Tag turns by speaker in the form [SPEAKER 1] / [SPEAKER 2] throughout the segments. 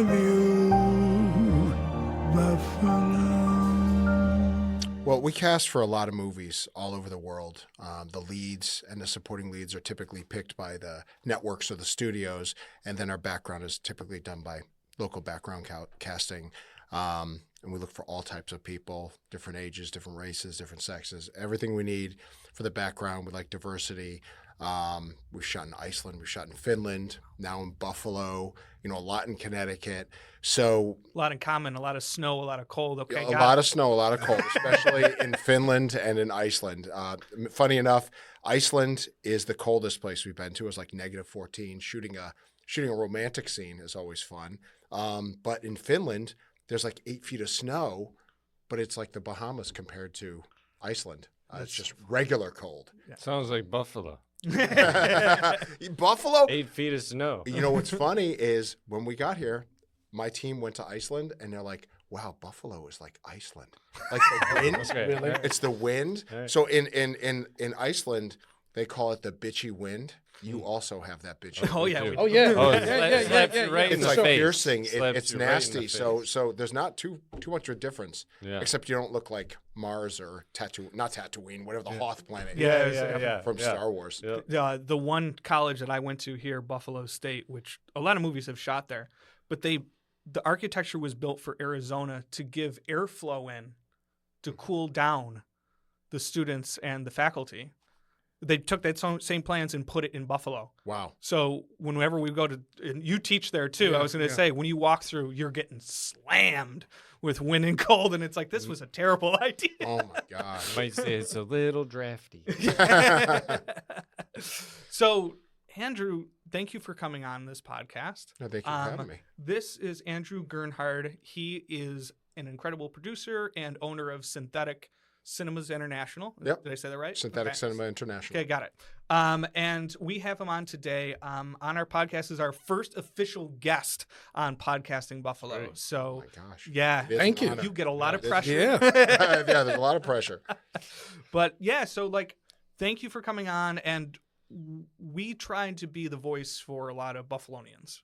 [SPEAKER 1] love you, Buffalo.
[SPEAKER 2] Well, we cast for a lot of movies all over the world. The leads and the supporting leads are typically picked by the networks or the studios, and then our background is typically done by local background casting. And we look for all types of people, different ages, different races, different sexes, everything we need for the background. We like diversity. We've shot in Iceland, we've shot in Finland, now in Buffalo, a lot in Connecticut. So
[SPEAKER 3] A lot in common, a lot of snow, a lot of cold. Okay,
[SPEAKER 2] a lot of snow, a lot of cold, especially in Finland and in Iceland. Funny enough, Iceland is the coldest place we've been to. It's like -14. Shooting a romantic scene is always fun. But in Finland, there's like 8 feet of snow, but it's like the Bahamas compared to Iceland. It's just regular cold.
[SPEAKER 4] Sounds like Buffalo.
[SPEAKER 2] Buffalo?
[SPEAKER 4] 8 feet of snow.
[SPEAKER 2] You know what's funny is when we got here, my team went to Iceland and they're like, wow, Buffalo is like Iceland. Like the wind.
[SPEAKER 4] Okay. Really?
[SPEAKER 2] It's the wind.
[SPEAKER 4] Right.
[SPEAKER 2] So in Iceland, they call it the bitchy wind. You also have that bitchy
[SPEAKER 3] Oh,
[SPEAKER 2] wind.
[SPEAKER 3] yeah.
[SPEAKER 4] too.
[SPEAKER 5] Oh yeah.
[SPEAKER 4] Oh,
[SPEAKER 5] yeah.
[SPEAKER 4] slaps you right in
[SPEAKER 2] It's
[SPEAKER 4] the
[SPEAKER 2] like
[SPEAKER 4] face.
[SPEAKER 2] piercing.
[SPEAKER 4] Slaps
[SPEAKER 2] It's
[SPEAKER 4] you right in the
[SPEAKER 2] nasty.
[SPEAKER 4] face.
[SPEAKER 2] So there's not too much of a difference.
[SPEAKER 4] Yeah.
[SPEAKER 2] Except you don't look like Mars or not Tatooine, whatever the Hoth planet
[SPEAKER 3] Yeah,
[SPEAKER 2] from Star Wars.
[SPEAKER 4] Yeah.
[SPEAKER 3] The one college that I went to here, Buffalo State, which a lot of movies have shot there, but the architecture was built for Arizona to give airflow in to cool down the students and the faculty. They took that same plans and put it in Buffalo.
[SPEAKER 2] Wow.
[SPEAKER 3] So whenever we go to, and you teach there too, I was going to say, when you walk through, you're getting slammed with wind and cold, and it's like, this was a terrible idea.
[SPEAKER 2] Oh my God.
[SPEAKER 4] Might say it's a little drafty.
[SPEAKER 3] So, Andrew, thank you for coming on this podcast.
[SPEAKER 2] No, thank you for having me.
[SPEAKER 3] This is Andrew Gernhard. He is an incredible producer and owner of Synthetic Cinemas International.
[SPEAKER 2] Yep.
[SPEAKER 3] Did I say that right?
[SPEAKER 2] Synthetic
[SPEAKER 3] Okay.
[SPEAKER 2] Cinema International.
[SPEAKER 3] Okay, got it. And we have him on today. On our podcast is our first official guest on Podcasting Buffalo.
[SPEAKER 4] Great.
[SPEAKER 3] So,
[SPEAKER 2] Oh my gosh.
[SPEAKER 3] yeah.
[SPEAKER 2] It is
[SPEAKER 5] Thank
[SPEAKER 2] an
[SPEAKER 5] you.
[SPEAKER 2] honor.
[SPEAKER 3] You get a lot of
[SPEAKER 2] Yeah,
[SPEAKER 3] pressure.
[SPEAKER 5] Yeah.
[SPEAKER 2] yeah, there's a lot of pressure.
[SPEAKER 3] But yeah, so like, thank you for coming on. And we tried to be the voice for a lot of Buffalonians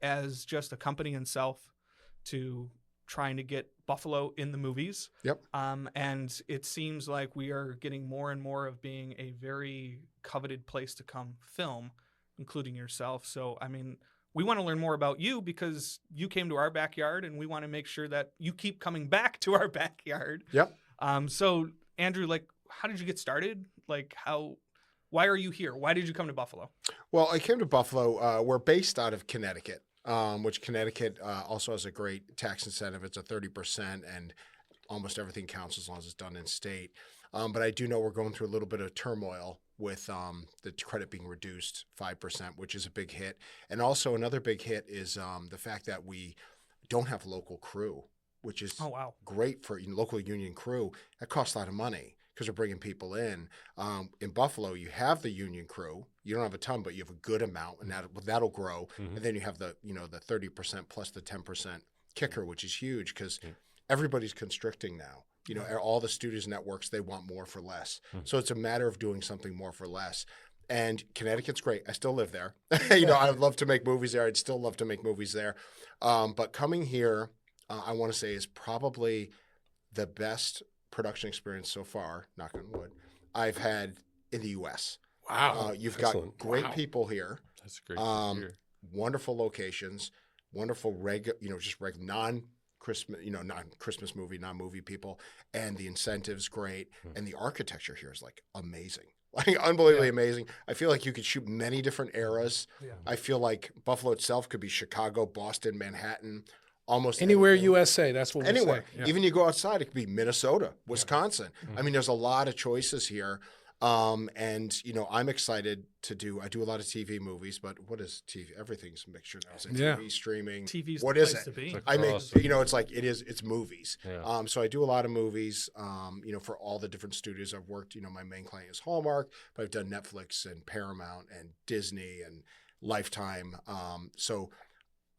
[SPEAKER 3] as just a company in self to trying to get Buffalo in the movies.
[SPEAKER 2] Yep.
[SPEAKER 3] And it seems like we are getting more and more of being a very coveted place to come film, including yourself. So, I mean, we want to learn more about you because you came to our backyard and we want to make sure that you keep coming back to our backyard.
[SPEAKER 2] Yep.
[SPEAKER 3] So Andrew, like, how did you get started? Like, why are you here? Why did you come to Buffalo?
[SPEAKER 2] Well, I came to Buffalo. We're based out of Connecticut, which Connecticut also has a great tax incentive. It's a 30%, and almost everything counts as long as it's done in state. But I do know we're going through a little bit of turmoil with the credit being reduced 5%, which is a big hit. And also another big hit is the fact that we don't have local crew, which is great for local union crew. That costs a lot of money because we're bringing people in. In Buffalo, you have the union crew. You don't have a ton, but you have a good amount, and that'll grow. And then you have the 30% plus the 10% kicker, which is huge because everybody's constricting now. All the studios networks, they want more for less. So it's a matter of doing something more for less. And Connecticut's great. I still live there. I would love to make movies there. I'd still love to make movies there. But coming here, I want to say is probably the best production experience so far, knock on wood, I've had in the U.S.
[SPEAKER 5] Wow.
[SPEAKER 2] You've
[SPEAKER 5] Excellent.
[SPEAKER 2] got great people here.
[SPEAKER 4] That's great to hear.
[SPEAKER 2] Wonderful locations, wonderful non-Christmas movie, non-movie people, and the incentives great, and the architecture here is like amazing, like unbelievably amazing. I feel like you could shoot many different eras.
[SPEAKER 3] Yeah.
[SPEAKER 2] I feel like Buffalo itself could be Chicago, Boston, Manhattan, almost
[SPEAKER 5] Anywhere
[SPEAKER 2] anything.
[SPEAKER 5] USA, that's what we
[SPEAKER 2] Anywhere.
[SPEAKER 5] say. Yeah.
[SPEAKER 2] Even you go outside, it could be Minnesota, Wisconsin. I mean, there's a lot of choices here. And I'm excited I do a lot of TV movies, but what is TV? Everything's a mixture now. It's TV, streaming.
[SPEAKER 3] TV's
[SPEAKER 2] What
[SPEAKER 3] the
[SPEAKER 2] is
[SPEAKER 3] place
[SPEAKER 2] it?
[SPEAKER 3] to be.
[SPEAKER 2] I mean,
[SPEAKER 4] Awesome.
[SPEAKER 2] it's movies.
[SPEAKER 4] Yeah.
[SPEAKER 2] So I do a lot of movies, for all the different studios I've worked. My main client is Hallmark, but I've done Netflix and Paramount and Disney and Lifetime. So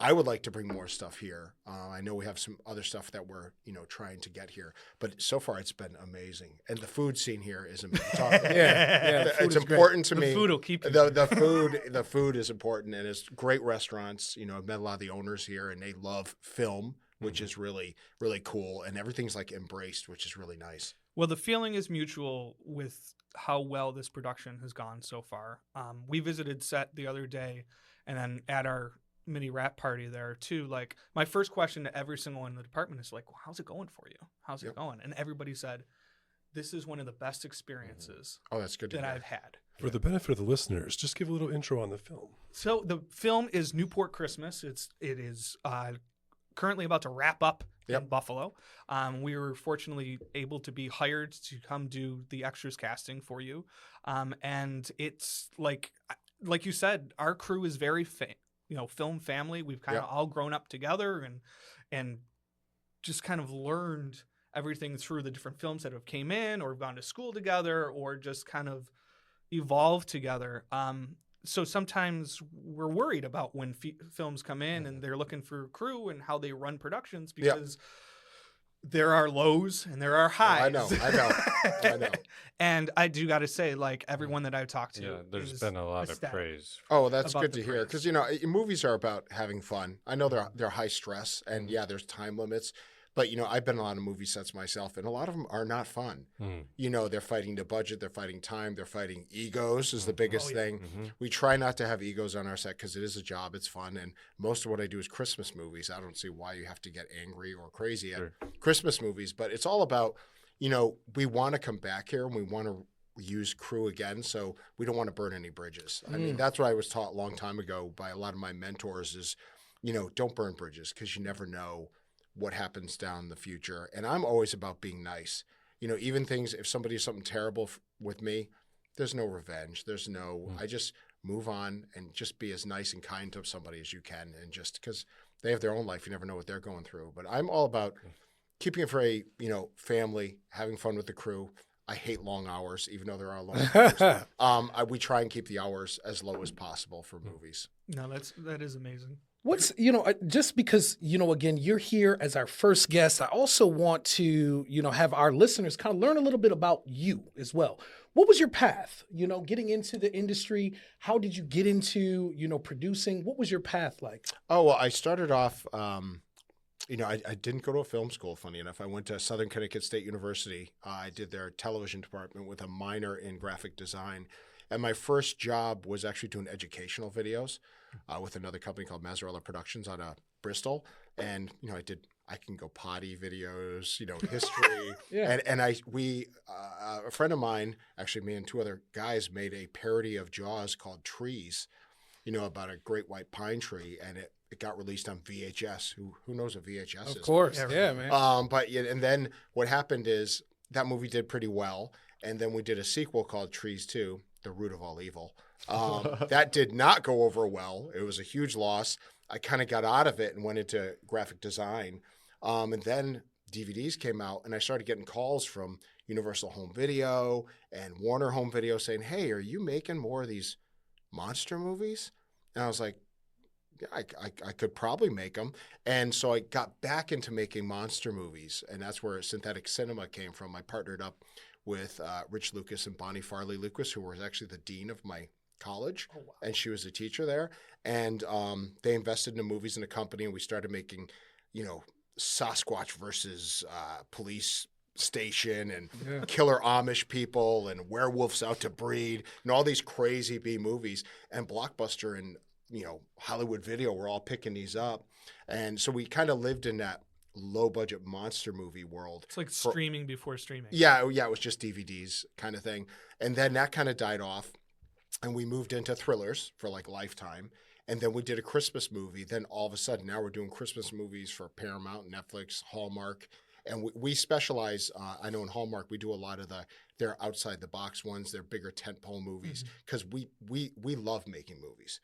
[SPEAKER 2] I would like to bring more stuff here. I know we have some other stuff that we're, trying to get here, but so far it's been amazing. And the food scene here is amazing.
[SPEAKER 5] Yeah, the food
[SPEAKER 2] It's
[SPEAKER 5] is great.
[SPEAKER 2] important to
[SPEAKER 3] The
[SPEAKER 2] me.
[SPEAKER 3] food will keep you.
[SPEAKER 2] The food is important, and it's great restaurants. I've met a lot of the owners here, and they love film, which is really, really cool. And everything's like embraced, which is really nice.
[SPEAKER 3] Well, the feeling is mutual with how well this production has gone so far. We visited set the other day, and then at our mini wrap party there too. Like, my first question to every single one in the department is like, well, "How's it going for you? How's it going?" And everybody said, "This is one of the best experiences
[SPEAKER 2] Oh, that's good to
[SPEAKER 3] that
[SPEAKER 2] hear.
[SPEAKER 3] I've had."
[SPEAKER 1] For the benefit of the listeners, just give a little intro on the film.
[SPEAKER 3] So the film is Newport Christmas. It is currently about to wrap up in Buffalo. We were fortunately able to be hired to come do the extras casting for you, and it's like you said, our crew is very film family. We've kind of all grown up together and just kind of learned everything through the different films that have came in, or have gone to school together, or just kind of evolved together. So sometimes we're worried about when films come in and they're looking for crew and how they run productions, because there are lows and there are highs.
[SPEAKER 2] I know.
[SPEAKER 3] And I do got to say, like, everyone that I've talked to,
[SPEAKER 4] there's
[SPEAKER 3] is
[SPEAKER 4] been a lot of
[SPEAKER 3] ecstatic.
[SPEAKER 4] praise.
[SPEAKER 2] Oh, that's
[SPEAKER 3] About
[SPEAKER 2] good
[SPEAKER 3] the
[SPEAKER 2] to hear,
[SPEAKER 3] praise.
[SPEAKER 2] because movies are about having fun. I know they're high stress, and there's time limits. But I've been on a lot of movie sets myself, and a lot of them are not fun. They're fighting the budget, they're fighting time, they're fighting egos is the biggest thing. We try not to have egos on our set because it is a job, it's fun, and most of what I do is Christmas movies. I don't see why you have to get angry or crazy at Christmas movies, but it's all about, we want to come back here and we want to use crew again, so we don't want to burn any bridges. I mean, that's what I was taught a long time ago by a lot of my mentors is, don't burn bridges, because you never know what happens down the future. And I'm always about being nice. Even things, if somebody does something terrible with me, there's no revenge. There's no, I just move on and just be as nice and kind to somebody as you can. And just because they have their own life, you never know what they're going through. But I'm all about keeping it very, family, having fun with the crew. I hate long hours, even though there are long hours. We try and keep the hours as low as possible for movies.
[SPEAKER 3] No, that is amazing.
[SPEAKER 5] What's, just because, again, you're here as our first guest, I also want to, have our listeners kind of learn a little bit about you as well. What was your path, getting into the industry? How did you get into, producing? What was your path like?
[SPEAKER 2] Oh, well, I started off, I didn't go to a film school, funny enough. I went to Southern Connecticut State University. I did their television department with a minor in graphic design. And my first job was actually doing educational videos with another company called Mazzarella Productions out of Bristol. And, I can go potty videos, history. And a friend of mine, actually me and two other guys, made a parody of Jaws called Trees, about a great white pine tree. And it got released on VHS. Who knows what VHS is?
[SPEAKER 5] Of course. Yeah, man.
[SPEAKER 2] And then what happened is that movie did pretty well. And then we did a sequel called Trees 2. The Root of All Evil. That did not go over well. It was a huge loss. I kind of got out of it and went into graphic design. And then DVDs came out, and I started getting calls from Universal Home Video and Warner Home Video saying, "Hey, are you making more of these monster movies?" And I was like, yeah, I could probably make them. And so I got back into making monster movies, and that's where synthetic cinema came from. I partnered up with Rich Lucas and Bonnie Farley Lucas, who was actually the dean of my college, and she was a teacher there. And they invested in the movies in a company, and we started making, Sasquatch versus police station and killer Amish people and werewolves out to breed and all these crazy B movies. And Blockbuster and Hollywood Video were all picking these up, and so we kind of lived in that low budget monster movie world.
[SPEAKER 3] It's like streaming before streaming.
[SPEAKER 2] Yeah, it was just DVDs kind of thing. And then that kind of died off, and we moved into thrillers for like Lifetime. And then we did a Christmas movie. Then all of a sudden now we're doing Christmas movies for Paramount, Netflix, Hallmark. And we specialize, I know in Hallmark, we do a lot of their outside the box ones, their bigger tentpole movies, because we love making movies.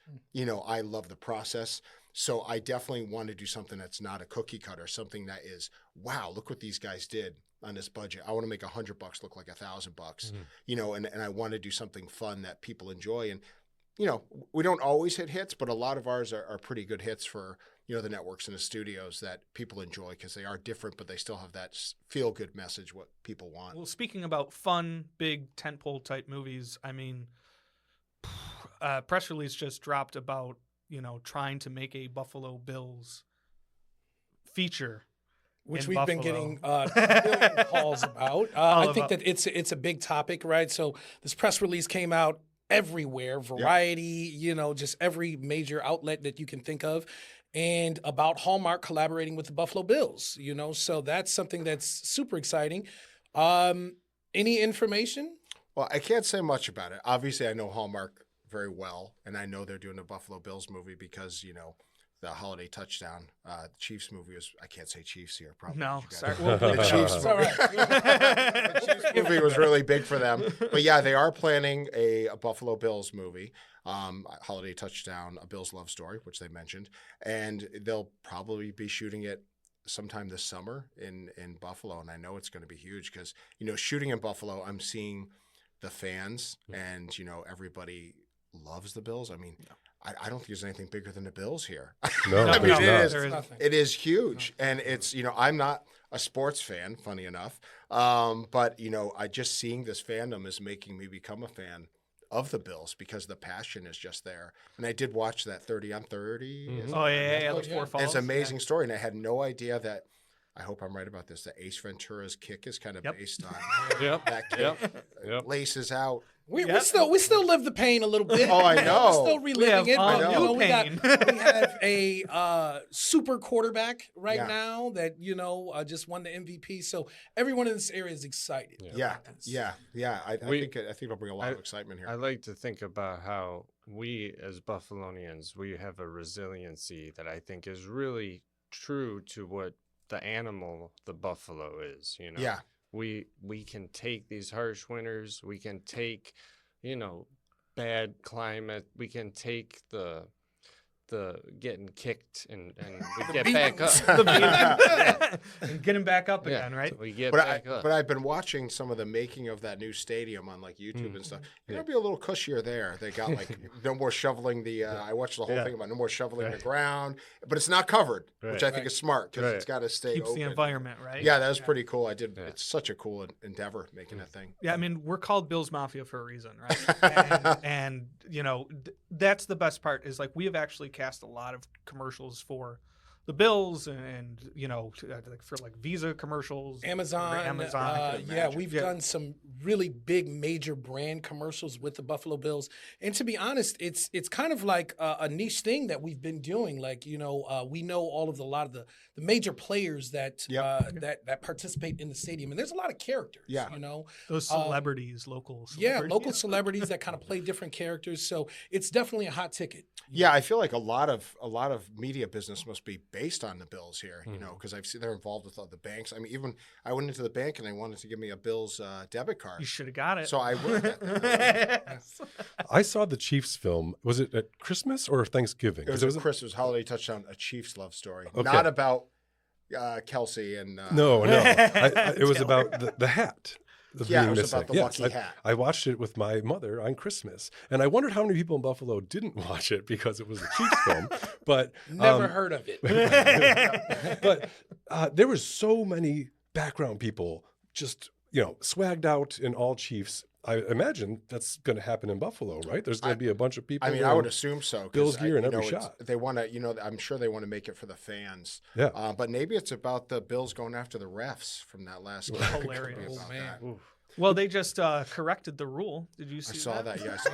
[SPEAKER 2] I love the process. So I definitely want to do something that's not a cookie cutter, something that is, wow, look what these guys did on this budget. I want to make $100 look like $1,000, and I want to do something fun that people enjoy. And, we don't always hit hits, but a lot of ours are pretty good hits for, the networks and the studios that people enjoy because they are different, but they still have that feel good message what people want.
[SPEAKER 3] Well, speaking about fun, big tentpole type movies, I mean, press release just dropped about trying to make a Buffalo Bills feature,
[SPEAKER 5] which
[SPEAKER 3] in
[SPEAKER 5] we've been
[SPEAKER 3] Buffalo.
[SPEAKER 5] getting million calls about. I think that it's a big topic, right? So this press release came out everywhere, Variety, just every major outlet that you can think of, and about Hallmark collaborating with the Buffalo Bills, so that's something that's super exciting. Any information?
[SPEAKER 2] Well, I can't say much about it. Obviously, I know Hallmark very well, and I know they're doing a Buffalo Bills movie because, the Holiday Touchdown, the Chiefs movie was, I can't say Chiefs here, probably.
[SPEAKER 3] No,
[SPEAKER 2] you guys-
[SPEAKER 3] sorry.
[SPEAKER 2] The Chiefs
[SPEAKER 5] It's all
[SPEAKER 2] movie.
[SPEAKER 5] right.
[SPEAKER 2] The Chiefs movie was really big for them. But yeah, they are planning a Buffalo Bills movie, Holiday Touchdown, a Bills love story, which they mentioned. And they'll probably be shooting it sometime this summer in Buffalo. And I know it's going to be huge because, shooting in Buffalo, I'm seeing the fans and, everybody loves the Bills. I mean, I don't think there's anything bigger than the Bills here.
[SPEAKER 1] No,
[SPEAKER 2] I mean,
[SPEAKER 1] there's
[SPEAKER 2] it
[SPEAKER 1] not.
[SPEAKER 2] is. It is huge, and it's I'm not a sports fan, funny enough, but I just seeing this fandom is making me become a fan of the Bills because the passion is just there. And I did watch that 30 on 30.
[SPEAKER 4] Mhm.
[SPEAKER 3] Oh yeah, the
[SPEAKER 5] yeah.
[SPEAKER 3] Four
[SPEAKER 2] And
[SPEAKER 3] Falls.
[SPEAKER 2] it's an amazing story, and I had no idea that. I hope I'm right about this. That Ace Ventura's kick is kind of
[SPEAKER 3] Yep.
[SPEAKER 2] based on
[SPEAKER 4] Yep.
[SPEAKER 2] that kick.
[SPEAKER 4] Yep.
[SPEAKER 2] Laces out.
[SPEAKER 5] We
[SPEAKER 3] Yep.
[SPEAKER 5] still live the pain a little bit.
[SPEAKER 2] Oh, I know.
[SPEAKER 5] We're still reliving
[SPEAKER 3] We
[SPEAKER 5] it.
[SPEAKER 3] have
[SPEAKER 5] But,
[SPEAKER 3] all
[SPEAKER 5] we
[SPEAKER 3] pain.
[SPEAKER 5] have a super quarterback right
[SPEAKER 2] Yeah.
[SPEAKER 5] now that just won the MVP. So everyone in this area is excited.
[SPEAKER 2] Yeah,
[SPEAKER 5] about this.
[SPEAKER 2] yeah. I think it'll bring a lot of excitement here.
[SPEAKER 4] I like to think about how we, as Buffalonians, we have a resiliency that I think is really true to what the animal, the buffalo, is.
[SPEAKER 2] Yeah.
[SPEAKER 4] We can take these harsh winters. We can take, bad climate. We can take the getting kicked and we get back up.
[SPEAKER 3] And get him back up again, right?
[SPEAKER 4] So we get
[SPEAKER 2] But
[SPEAKER 4] back up.
[SPEAKER 2] but I've been watching some of the making of that new stadium on like YouTube and stuff. You're gonna be a little cushier there. They got like no more shoveling the. I watched the whole thing about no more shoveling the ground, but it's not covered, which I think is smart because it's got to stay
[SPEAKER 3] Keeps
[SPEAKER 2] open.
[SPEAKER 3] the environment, right?
[SPEAKER 2] Yeah, that was pretty cool. I did. It's such a cool endeavor making that thing.
[SPEAKER 3] Yeah, I mean, we're called Bills Mafia for a reason, right? and that's the best part is like we have actually cast a lot of commercials for the Bills and for like Visa commercials,
[SPEAKER 5] Amazon.
[SPEAKER 3] Amazon.
[SPEAKER 5] We've done some really big major brand commercials with the Buffalo Bills. And to be honest, it's kind of like a niche thing that we've been doing. Like, we know a lot of the major players that that participate in the stadium. And there's a lot of characters,
[SPEAKER 3] those celebrities, local celebrities.
[SPEAKER 5] Yeah, local celebrities that kind of play different characters. So it's definitely a hot ticket.
[SPEAKER 2] Yeah, I feel like a lot of media business must be based on the Bills here, because I've seen they're involved with all the banks. I mean, even I went into the bank and they wanted to give me a Bills debit card.
[SPEAKER 3] You should have got it.
[SPEAKER 2] So I worked at that.
[SPEAKER 1] I saw the Chiefs film. Was it at Christmas or Thanksgiving?
[SPEAKER 2] It
[SPEAKER 1] 'Cause
[SPEAKER 2] was a Christmas holiday touchdown, a Chiefs love story,
[SPEAKER 1] Okay.
[SPEAKER 2] not about Kelsey and
[SPEAKER 1] No. It was about the hat.
[SPEAKER 2] Yeah,
[SPEAKER 1] being
[SPEAKER 2] it was
[SPEAKER 1] missing.
[SPEAKER 2] about the
[SPEAKER 1] Yes,
[SPEAKER 2] lucky hat.
[SPEAKER 1] I watched it with my mother on Christmas, and I wondered how many people in Buffalo didn't watch it because it was a Chiefs film. But
[SPEAKER 5] Never heard of it.
[SPEAKER 1] but there was so many background people just swagged out in all Chiefs. I imagine that's going to happen in Buffalo, right? There's going to be a bunch of people.
[SPEAKER 2] I mean, I would assume so. 'Cause
[SPEAKER 1] Bills gear in every
[SPEAKER 2] it's-
[SPEAKER 1] shot.
[SPEAKER 2] They want to, I'm sure they want to make it for the fans.
[SPEAKER 1] Yeah.
[SPEAKER 2] But maybe it's about the Bills going after the refs from that last game. It could be
[SPEAKER 3] Hilarious.
[SPEAKER 2] about
[SPEAKER 5] Oh, man.
[SPEAKER 2] that.
[SPEAKER 3] Well, they just corrected the rule. Did you see
[SPEAKER 2] I saw that. Yes.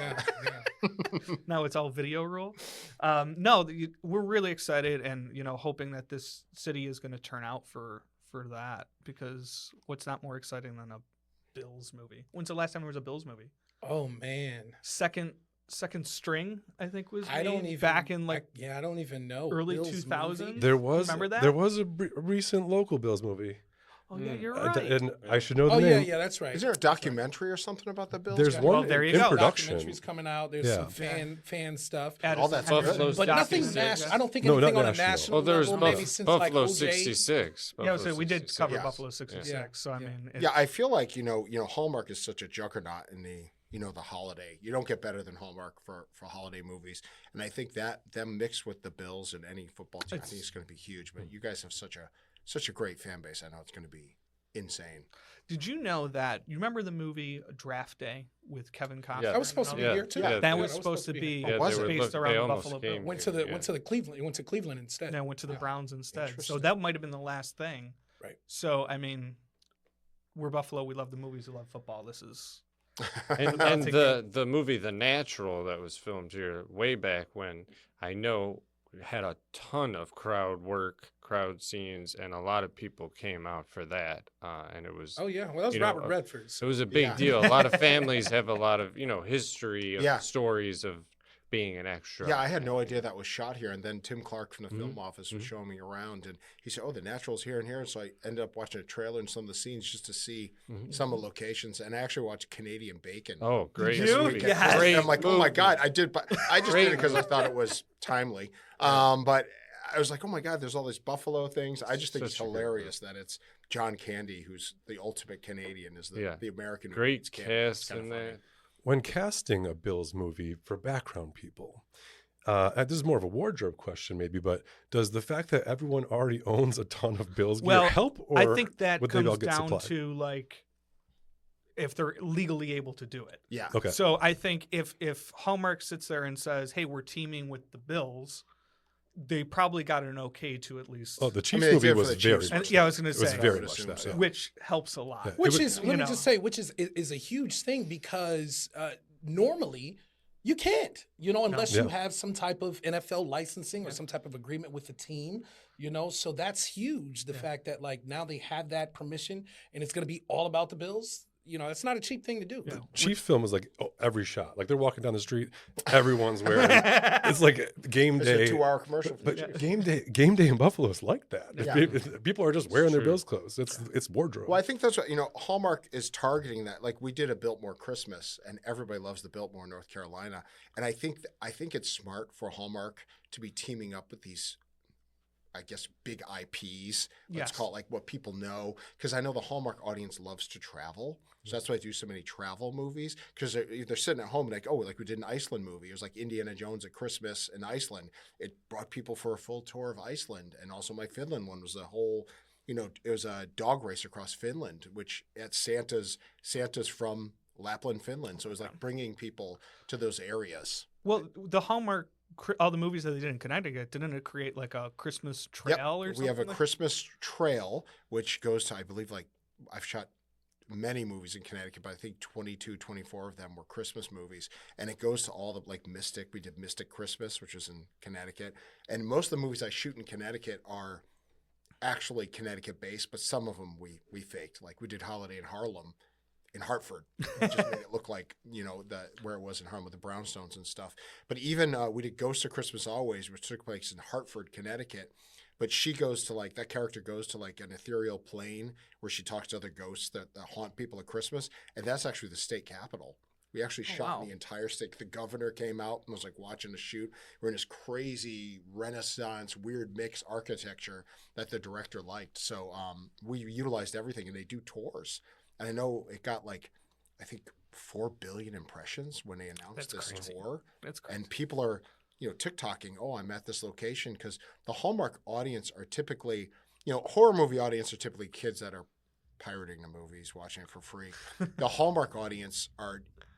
[SPEAKER 3] Now it's all video rule. No, we're really excited and hoping that this city is going to turn out for that because what's not more exciting than a Bills movie? When's the last time there was a Bills movie?
[SPEAKER 5] Oh man.
[SPEAKER 3] Second string, I think was
[SPEAKER 5] I don't
[SPEAKER 3] made
[SPEAKER 5] even
[SPEAKER 3] back in like
[SPEAKER 5] I don't even know.
[SPEAKER 3] early
[SPEAKER 5] Bills
[SPEAKER 3] 2000s?
[SPEAKER 5] movie?
[SPEAKER 1] There was
[SPEAKER 3] Remember that?
[SPEAKER 1] There was a recent local Bills movie.
[SPEAKER 3] Oh yeah, you're
[SPEAKER 1] And-
[SPEAKER 3] right.
[SPEAKER 1] And I should know the
[SPEAKER 5] Oh yeah,
[SPEAKER 1] name.
[SPEAKER 5] yeah, that's right.
[SPEAKER 2] Is there a documentary or something about the Bills?
[SPEAKER 1] There's
[SPEAKER 2] guys?
[SPEAKER 1] one
[SPEAKER 3] Well, there you
[SPEAKER 1] in
[SPEAKER 3] go.
[SPEAKER 1] production.
[SPEAKER 5] Documentaries coming out. There's
[SPEAKER 1] Yeah.
[SPEAKER 5] some fan stuff.
[SPEAKER 2] All that's
[SPEAKER 3] Addison
[SPEAKER 2] good.
[SPEAKER 3] Henderson's
[SPEAKER 5] But nothing
[SPEAKER 3] documentary.
[SPEAKER 5] national. I don't think
[SPEAKER 1] No,
[SPEAKER 5] anything
[SPEAKER 1] not
[SPEAKER 5] on a
[SPEAKER 1] national.
[SPEAKER 5] national
[SPEAKER 4] Well, there's
[SPEAKER 5] level. Maybe since
[SPEAKER 4] Buffalo
[SPEAKER 5] like OJ.
[SPEAKER 4] 66.
[SPEAKER 3] Yeah, so we did
[SPEAKER 4] 66.
[SPEAKER 3] cover
[SPEAKER 2] Yes.
[SPEAKER 3] Buffalo 66.
[SPEAKER 5] Yeah.
[SPEAKER 3] So I mean,
[SPEAKER 2] Yeah, I feel like Hallmark is such a juggernaut in the the holiday. You don't get better than Hallmark for holiday movies. And I think that them mixed with the Bills and any football team, I think it's going to be huge. But you guys have such a great fan base. I know it's going to be insane.
[SPEAKER 3] Did you know that? You remember the movie Draft Day with Kevin Costner?
[SPEAKER 4] Yeah.
[SPEAKER 5] That was supposed to be here too.
[SPEAKER 2] Yeah,
[SPEAKER 3] That was supposed to be
[SPEAKER 4] Yeah,
[SPEAKER 2] was
[SPEAKER 4] they
[SPEAKER 2] it?
[SPEAKER 4] were
[SPEAKER 3] based
[SPEAKER 4] they
[SPEAKER 3] around the
[SPEAKER 4] almost
[SPEAKER 3] Buffalo
[SPEAKER 4] came
[SPEAKER 3] Bills.
[SPEAKER 5] Went
[SPEAKER 4] here,
[SPEAKER 5] to the Cleveland. Went to Cleveland instead.
[SPEAKER 3] And then went to the Browns instead. So
[SPEAKER 2] Interesting.
[SPEAKER 3] that might have been the last thing.
[SPEAKER 5] Right.
[SPEAKER 3] So I mean, we're Buffalo. We love the movies. We love football. This is
[SPEAKER 4] And,
[SPEAKER 3] I'll
[SPEAKER 4] and
[SPEAKER 3] take
[SPEAKER 4] the movie The Natural that was filmed here way back when, I know had a ton of crowd scenes, and a lot of people came out for that. And it was
[SPEAKER 5] Oh yeah, well that was
[SPEAKER 4] You know,
[SPEAKER 5] Robert Redford.
[SPEAKER 4] it was a big
[SPEAKER 2] Yeah.
[SPEAKER 4] deal. A lot of families have a lot of history of
[SPEAKER 2] Yeah.
[SPEAKER 4] stories of being an extra.
[SPEAKER 2] Yeah, I had no idea that was shot here. And then Tim Clark from the film
[SPEAKER 4] Mhm.
[SPEAKER 2] office was
[SPEAKER 4] Mhm.
[SPEAKER 2] showing me around, and he said, "Oh, the Natural's here and here." And so I ended up watching a trailer and some of the scenes just to see
[SPEAKER 4] Mhm.
[SPEAKER 2] some of the locations. And I actually watched Canadian Bacon.
[SPEAKER 4] Oh, great
[SPEAKER 3] you?
[SPEAKER 4] movie!
[SPEAKER 3] Yes.
[SPEAKER 4] Great
[SPEAKER 2] And I'm like, oh my
[SPEAKER 4] movie.
[SPEAKER 2] God, I did, but I just did it
[SPEAKER 4] Great
[SPEAKER 2] because I thought it was timely. But I was like, oh my God, there's all these Buffalo things. I just think it's
[SPEAKER 4] Such a great
[SPEAKER 2] hilarious that it's John Candy, who's the ultimate Canadian, is the American. who
[SPEAKER 4] Great
[SPEAKER 2] beats Canada. It's
[SPEAKER 4] cast
[SPEAKER 2] kinda
[SPEAKER 4] in
[SPEAKER 2] funny.
[SPEAKER 4] that.
[SPEAKER 1] When casting a Bills movie for background people, this is more of a wardrobe question maybe, but does the fact that everyone already owns a ton of Bills gear
[SPEAKER 3] Well,
[SPEAKER 1] help, or
[SPEAKER 3] I think that
[SPEAKER 1] would they all
[SPEAKER 3] comes
[SPEAKER 1] get
[SPEAKER 3] down
[SPEAKER 1] supplied?
[SPEAKER 3] to like if they're legally able to do it.
[SPEAKER 2] Yeah.
[SPEAKER 1] Okay.
[SPEAKER 3] So I think if Hallmark sits there and says, "Hey, we're teaming with the Bills," they probably got an okay to at least.
[SPEAKER 1] Oh, the Chiefs
[SPEAKER 2] they did
[SPEAKER 1] movie
[SPEAKER 2] it for
[SPEAKER 1] was
[SPEAKER 2] the
[SPEAKER 1] very
[SPEAKER 2] Chiefs.
[SPEAKER 1] much
[SPEAKER 3] And, yeah, I was going
[SPEAKER 1] it
[SPEAKER 3] to
[SPEAKER 1] was
[SPEAKER 3] say,
[SPEAKER 1] very
[SPEAKER 2] would
[SPEAKER 1] much
[SPEAKER 2] assume
[SPEAKER 1] that.
[SPEAKER 2] so.
[SPEAKER 1] Yeah.
[SPEAKER 3] which helps a lot.
[SPEAKER 1] Yeah.
[SPEAKER 5] Which
[SPEAKER 1] It
[SPEAKER 5] is
[SPEAKER 3] you
[SPEAKER 5] let me
[SPEAKER 3] know.
[SPEAKER 5] just say, which is a huge thing because normally you can't, unless you
[SPEAKER 1] Yeah.
[SPEAKER 5] have some type of NFL licensing or some type of agreement with the team, So that's huge. The fact that like now they have that permission and it's going to be all about the Bills. It's not a cheap thing to do.
[SPEAKER 3] Yeah.
[SPEAKER 1] Chiefs film was like every shot. Like they're walking down the street, everyone's wearing. It's like game
[SPEAKER 2] It's
[SPEAKER 1] day.
[SPEAKER 2] a 2-hour commercial for the
[SPEAKER 1] But
[SPEAKER 2] Chiefs.
[SPEAKER 1] game day in Buffalo is like that.
[SPEAKER 2] Yeah.
[SPEAKER 1] If people are just wearing their
[SPEAKER 4] true.
[SPEAKER 1] Bills clothes. It's wardrobe.
[SPEAKER 2] Well, I think that's what Hallmark is targeting that. Like we did a Biltmore Christmas, and everybody loves the Biltmore, North Carolina. And I think it's smart for Hallmark to be teaming up with these, I guess, big IPs. Let's
[SPEAKER 3] Yes.
[SPEAKER 2] call it like what people know, because I know the Hallmark audience loves to travel. So that's why I do so many travel movies, because they're sitting at home like, oh, like we did an Iceland movie. It was like Indiana Jones at Christmas in Iceland. It brought people for a full tour of Iceland. And also my Finland one was a whole, it was a dog race across Finland, which at Santa's from Lapland, Finland. So it was like bringing people to those areas.
[SPEAKER 3] Well, the Hallmark, all the movies that they did in Connecticut, didn't it create like a Christmas trail or something?
[SPEAKER 2] We have a
[SPEAKER 3] like-
[SPEAKER 2] Christmas trail, which goes to, I believe, like I've shot many movies in Connecticut, but I think 22, 24 of them were Christmas movies. And it goes to all the, like Mystic. We did Mystic Christmas, which was in Connecticut. And most of the movies I shoot in Connecticut are actually Connecticut based, but some of them we faked. Like we did Holiday in Harlem in Hartford. It just made it look like, where it was in Harlem with the brownstones and stuff. But even we did Ghost of Christmas Always, which took place in Hartford, Connecticut. But she goes to like, that character goes to like an ethereal plane where she talks to other ghosts that haunt people at Christmas. And that's actually the state capitol. We actually shot in the entire state. The governor came out and was like watching the shoot. We're in this crazy Renaissance, weird mix architecture that the director liked. So we utilized everything, and they do tours. And I know it got like, I think 4 billion impressions when they announced
[SPEAKER 3] That's
[SPEAKER 2] this
[SPEAKER 3] crazy.
[SPEAKER 2] tour.
[SPEAKER 3] That's crazy.
[SPEAKER 2] And people are, TikToking, oh, I'm at this location, because the Hallmark audience are typically, horror movie audience are typically kids that are pirating the movies, watching it for free. The Hallmark audience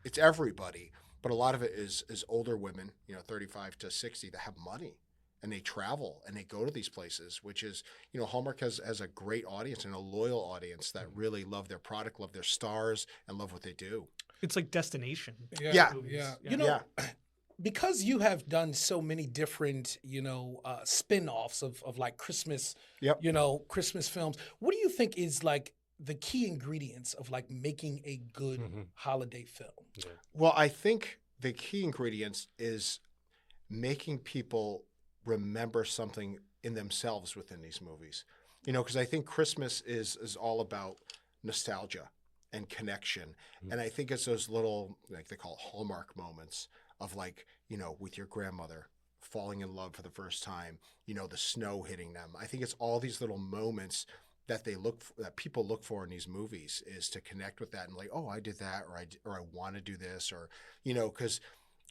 [SPEAKER 2] it's everybody, but a lot of it is older women, 35 to 60 that have money, and they travel and they go to these places, which is, Hallmark has a great audience and a loyal audience that really love their product, love their stars, and love what they do.
[SPEAKER 3] It's like destination.
[SPEAKER 2] Yeah.
[SPEAKER 3] movies.
[SPEAKER 5] Because you have done so many different, spin-offs of like Christmas,
[SPEAKER 2] Yep.
[SPEAKER 5] Christmas films, what do you think is like the key ingredients of like making a good holiday film?
[SPEAKER 2] Well, I think the key ingredients is making people remember something in themselves within these movies. Because I think Christmas is all about nostalgia and connection. And I think it's those little, like they call it Hallmark moments of like, with your grandmother falling in love for the first time, the snow hitting them. I think it's all these little moments that that people look for in these movies is to connect with that and like, oh, I did that, or I want to do this, or because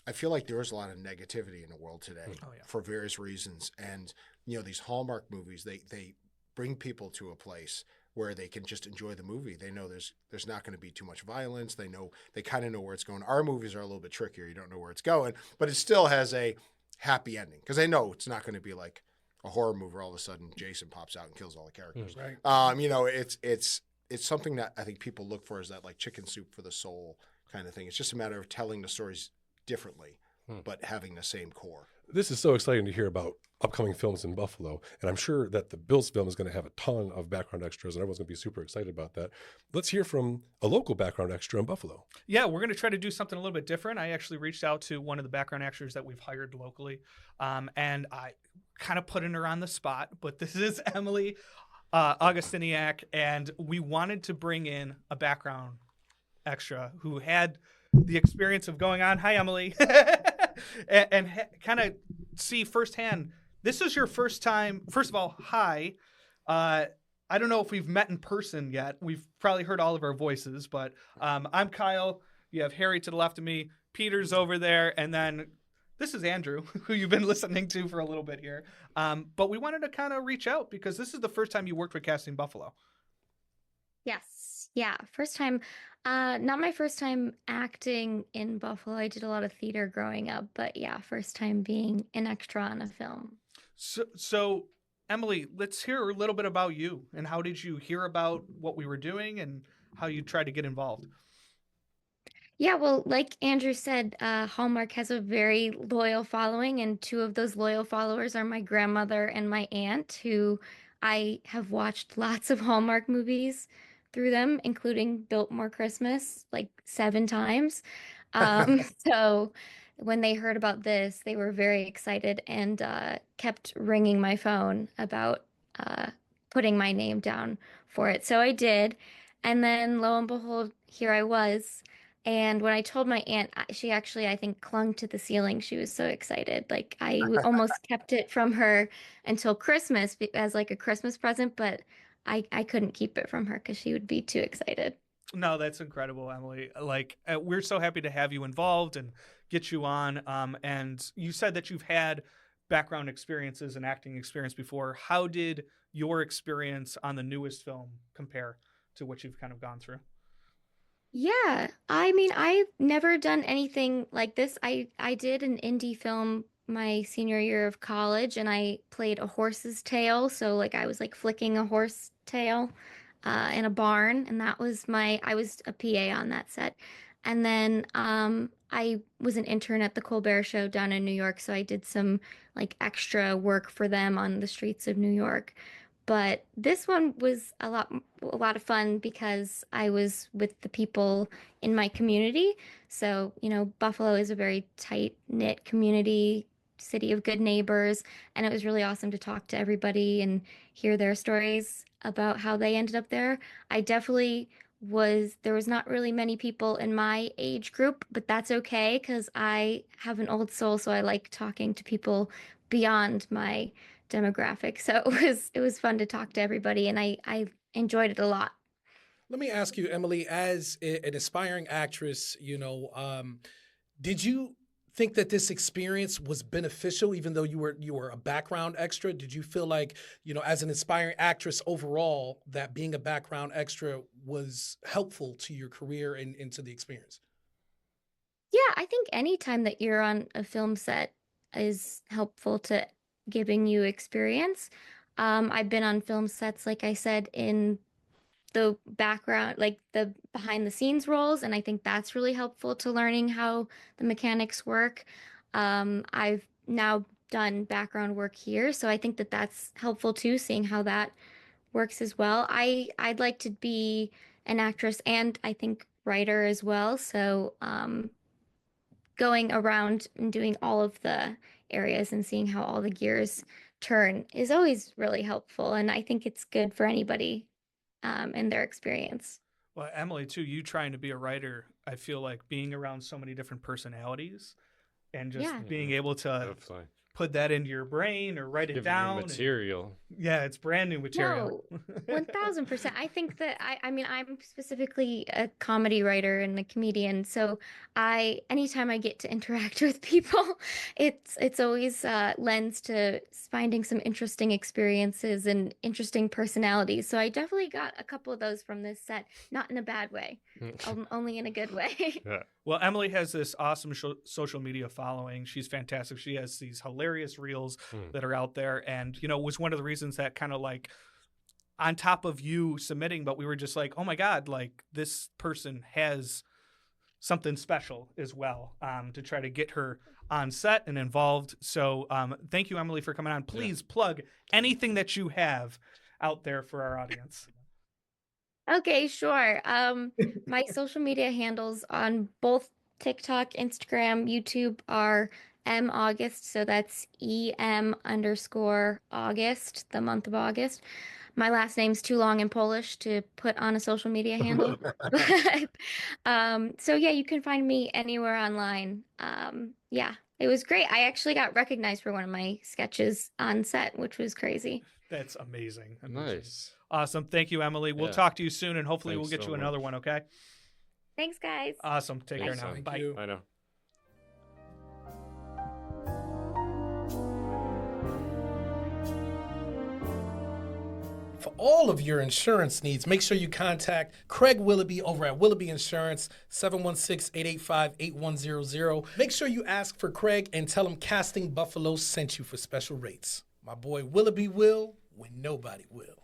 [SPEAKER 2] I feel like there is a lot of negativity in the world today for various reasons, and these Hallmark movies, they bring people to a place where they can just enjoy the movie. They know there's not going to be too much violence. They kind of know where it's going. Our movies are a little bit trickier. You don't know where it's going, but it still has a happy ending because they know it's not going to be like a horror movie where all of a sudden Jason pops out and kills all the characters.
[SPEAKER 5] Right.
[SPEAKER 2] It's something that I think people look for, is that like chicken soup for the soul kind of thing. It's just a matter of telling the stories differently, but having the same core.
[SPEAKER 1] This is so exciting to hear about upcoming films in Buffalo, and I'm sure that the Bills film is going to have a ton of background extras, and everyone's going to be super excited about that. Let's hear from a local background extra in Buffalo.
[SPEAKER 3] Yeah, we're going to try to do something a little bit different. I actually reached out to one of the background extras that we've hired locally, and I kind of putting her on the spot, but this is Emily Augustiniak, and we wanted to bring in a background extra who had the experience of going on. Hi, Emily. and kind of see firsthand. This is your first time. First of all, hi. I don't know if we've met in person yet. We've probably heard all of our voices, but I'm Kyle. You have Harry to the left of me. Peter's over there. And then this is Andrew, who you've been listening to for a little bit here. But we wanted to kind of reach out because this is the first time you worked with Casting Buffalo.
[SPEAKER 6] Yes. Yeah. First time. Not my first time acting in Buffalo. I did a lot of theater growing up, but yeah, first time being an extra on a film.
[SPEAKER 3] So Emily, let's hear a little bit about you and how did you hear about what we were doing and how you tried to get involved?
[SPEAKER 6] Yeah, well, like Andrew said, Hallmark has a very loyal following, and two of those loyal followers are my grandmother and my aunt, who I have watched lots of Hallmark movies through them, including Biltmore Christmas, like 7 times. So when they heard about this, they were very excited and kept ringing my phone about putting my name down for it. So I did. And then lo and behold, here I was. And when I told my aunt, she actually, I think, clung to the ceiling. She was so excited. Like almost kept it from her until Christmas as like a Christmas present, but I couldn't keep it from her because she would be too excited.
[SPEAKER 3] No, that's incredible, Emily. Like we're so happy to have you involved and get you on. And you said that you've had background experiences and acting experience before. How did your experience on the newest film compare to what you've kind of gone through?
[SPEAKER 6] Yeah, I mean, I've never done anything like this. I did an indie film my senior year of college, and I played a horse's tail. So like I was like flicking a horse tail in a barn, and I was a PA on that set. And then I was an intern at the Colbert Show down in New York, so I did some like extra work for them on the streets of New York. But this one was a lot of fun because I was with the people in my community. So, Buffalo is a very tight-knit community, city of good neighbors, and it was really awesome to talk to everybody and hear their stories about how they ended up there. There was not really many people in my age group, but that's okay because I have an old soul, so I like talking to people beyond my demographic. So it was fun to talk to everybody, and I enjoyed it a lot.
[SPEAKER 5] Let me ask you, Emily, as an aspiring actress, did you think that this experience was beneficial, even though you were a background extra? Did you feel like, as an aspiring actress overall, that being a background extra was helpful to your career and to the experience?
[SPEAKER 6] Yeah, I think any time that you're on a film set is helpful to giving you experience. I've been on film sets, like I said, in the background, like the behind the scenes roles, and I think that's really helpful to learning how the mechanics work. I've now done background work here, so I think that that's helpful too, seeing how that works as well. I'd like to be an actress and I think writer as well, so going around and doing all of the areas and seeing how all the gears turn is always really helpful. And I think it's good for anybody in their experience.
[SPEAKER 3] Well, Emily, too, you trying to be a writer, I feel like being around so many different personalities and just being able to put that into your brain or write it
[SPEAKER 4] Give
[SPEAKER 3] down.
[SPEAKER 4] you material.
[SPEAKER 3] Yeah, it's brand new material.
[SPEAKER 6] No, 1000%. I think that I mean, I'm specifically a comedy writer and a comedian, so anytime I get to interact with people, it's always lends to finding some interesting experiences and interesting personalities. So I definitely got a couple of those from this set, not in a bad way, only in a good way.
[SPEAKER 4] Yeah.
[SPEAKER 3] Well, Emily has this awesome social media following. She's fantastic. She has these hilarious reels that are out there. And, you know, it was one of the reasons that kind of like on top of you submitting, but we were just like, oh my God, like this person has something special as well to try to get her on set and involved. So thank you, Emily, for coming on. Please plug anything that you have out there for our audience.
[SPEAKER 6] Okay, sure. My social media handles on both TikTok, Instagram, YouTube are August, so that's EM_August, the month of August. My last name's too long in Polish to put on a social media handle. So yeah, you can find me anywhere online. Yeah, it was great. I actually got recognized for one of my sketches on set, which was crazy.
[SPEAKER 3] That's amazing.
[SPEAKER 4] Nice.
[SPEAKER 3] Awesome. Thank you, Emily. We'll
[SPEAKER 4] Yeah.
[SPEAKER 3] talk to you soon, and hopefully
[SPEAKER 4] Thanks
[SPEAKER 3] we'll get
[SPEAKER 4] so
[SPEAKER 3] you another
[SPEAKER 4] much.
[SPEAKER 3] one, okay?
[SPEAKER 6] Thanks, guys.
[SPEAKER 3] Awesome. Take
[SPEAKER 4] Thanks,
[SPEAKER 3] care now.
[SPEAKER 4] Em.
[SPEAKER 3] Bye.
[SPEAKER 5] you.
[SPEAKER 4] I know.
[SPEAKER 5] For all of your insurance needs, make sure you contact Craig Willoughby over at Willoughby Insurance, 716-885-8100. Make sure you ask for Craig and tell him Casting Buffalo sent you for special rates. My boy Willoughby will when nobody will.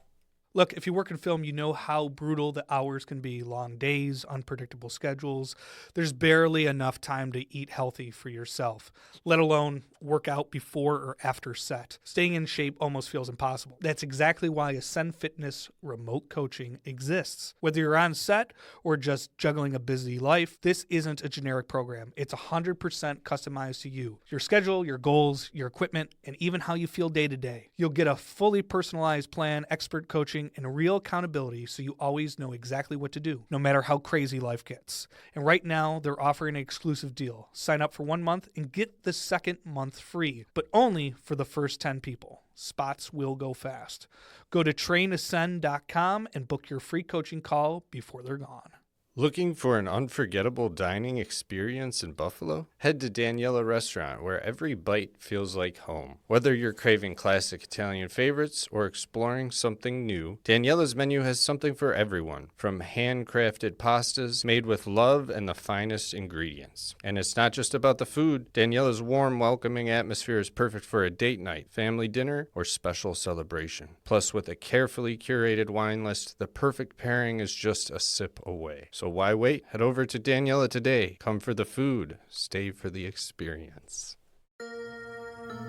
[SPEAKER 3] Look, if you work in film, you know how brutal the hours can be. Long days, unpredictable schedules. There's barely enough time to eat healthy for yourself, let alone work out before or after set. Staying in shape almost feels impossible. That's exactly why Ascend Fitness remote coaching exists. Whether you're on set or just juggling a busy life, this isn't a generic program. It's 100% customized to you, your schedule, your goals, your equipment, and even how you feel day to day. You'll get a fully personalized plan, expert coaching, and real accountability so you always know exactly what to do, no matter how crazy life gets. And right now, they're offering an exclusive deal. Sign up for 1 month and get the second month free, but only for the first 10 people. Spots will go fast. Go to trainascend.com and book your free coaching call before they're gone.
[SPEAKER 4] Looking for an unforgettable dining experience in Buffalo? Head to Daniela Restaurant, where every bite feels like home. Whether you're craving classic Italian favorites or exploring something new, Daniela's menu has something for everyone, from handcrafted pastas made with love and the finest ingredients. And it's not just about the food. Daniela's warm, welcoming atmosphere is perfect for a date night, family dinner, or special celebration. Plus, with a carefully curated wine list, the perfect pairing is just a sip away. So why wait? Head over to Daniela today. Come for the food. Stay for the experience.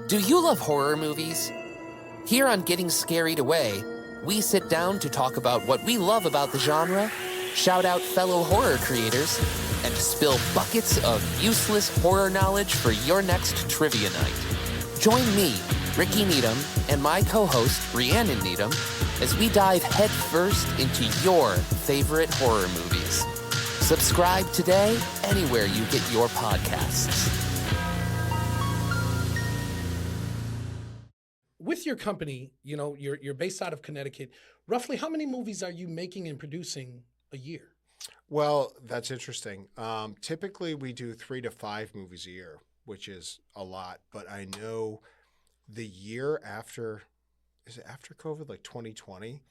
[SPEAKER 7] Do you love horror movies? Here on Getting Scarried Away, we sit down to talk about what we love about the genre, shout out fellow horror creators, and spill buckets of useless horror knowledge for your next trivia night. Join me, Ricky Needham, and my co-host, Rhiannon Needham, as we dive headfirst into your favorite horror movies. Subscribe today anywhere you get your podcasts.
[SPEAKER 5] With your company, you know, you're based out of Connecticut. Roughly how many movies are you making and producing a year?
[SPEAKER 2] Well, that's interesting. Typically, we do 3 to 5 movies a year, which is a lot. But I know the year after, is it after COVID, like 2020,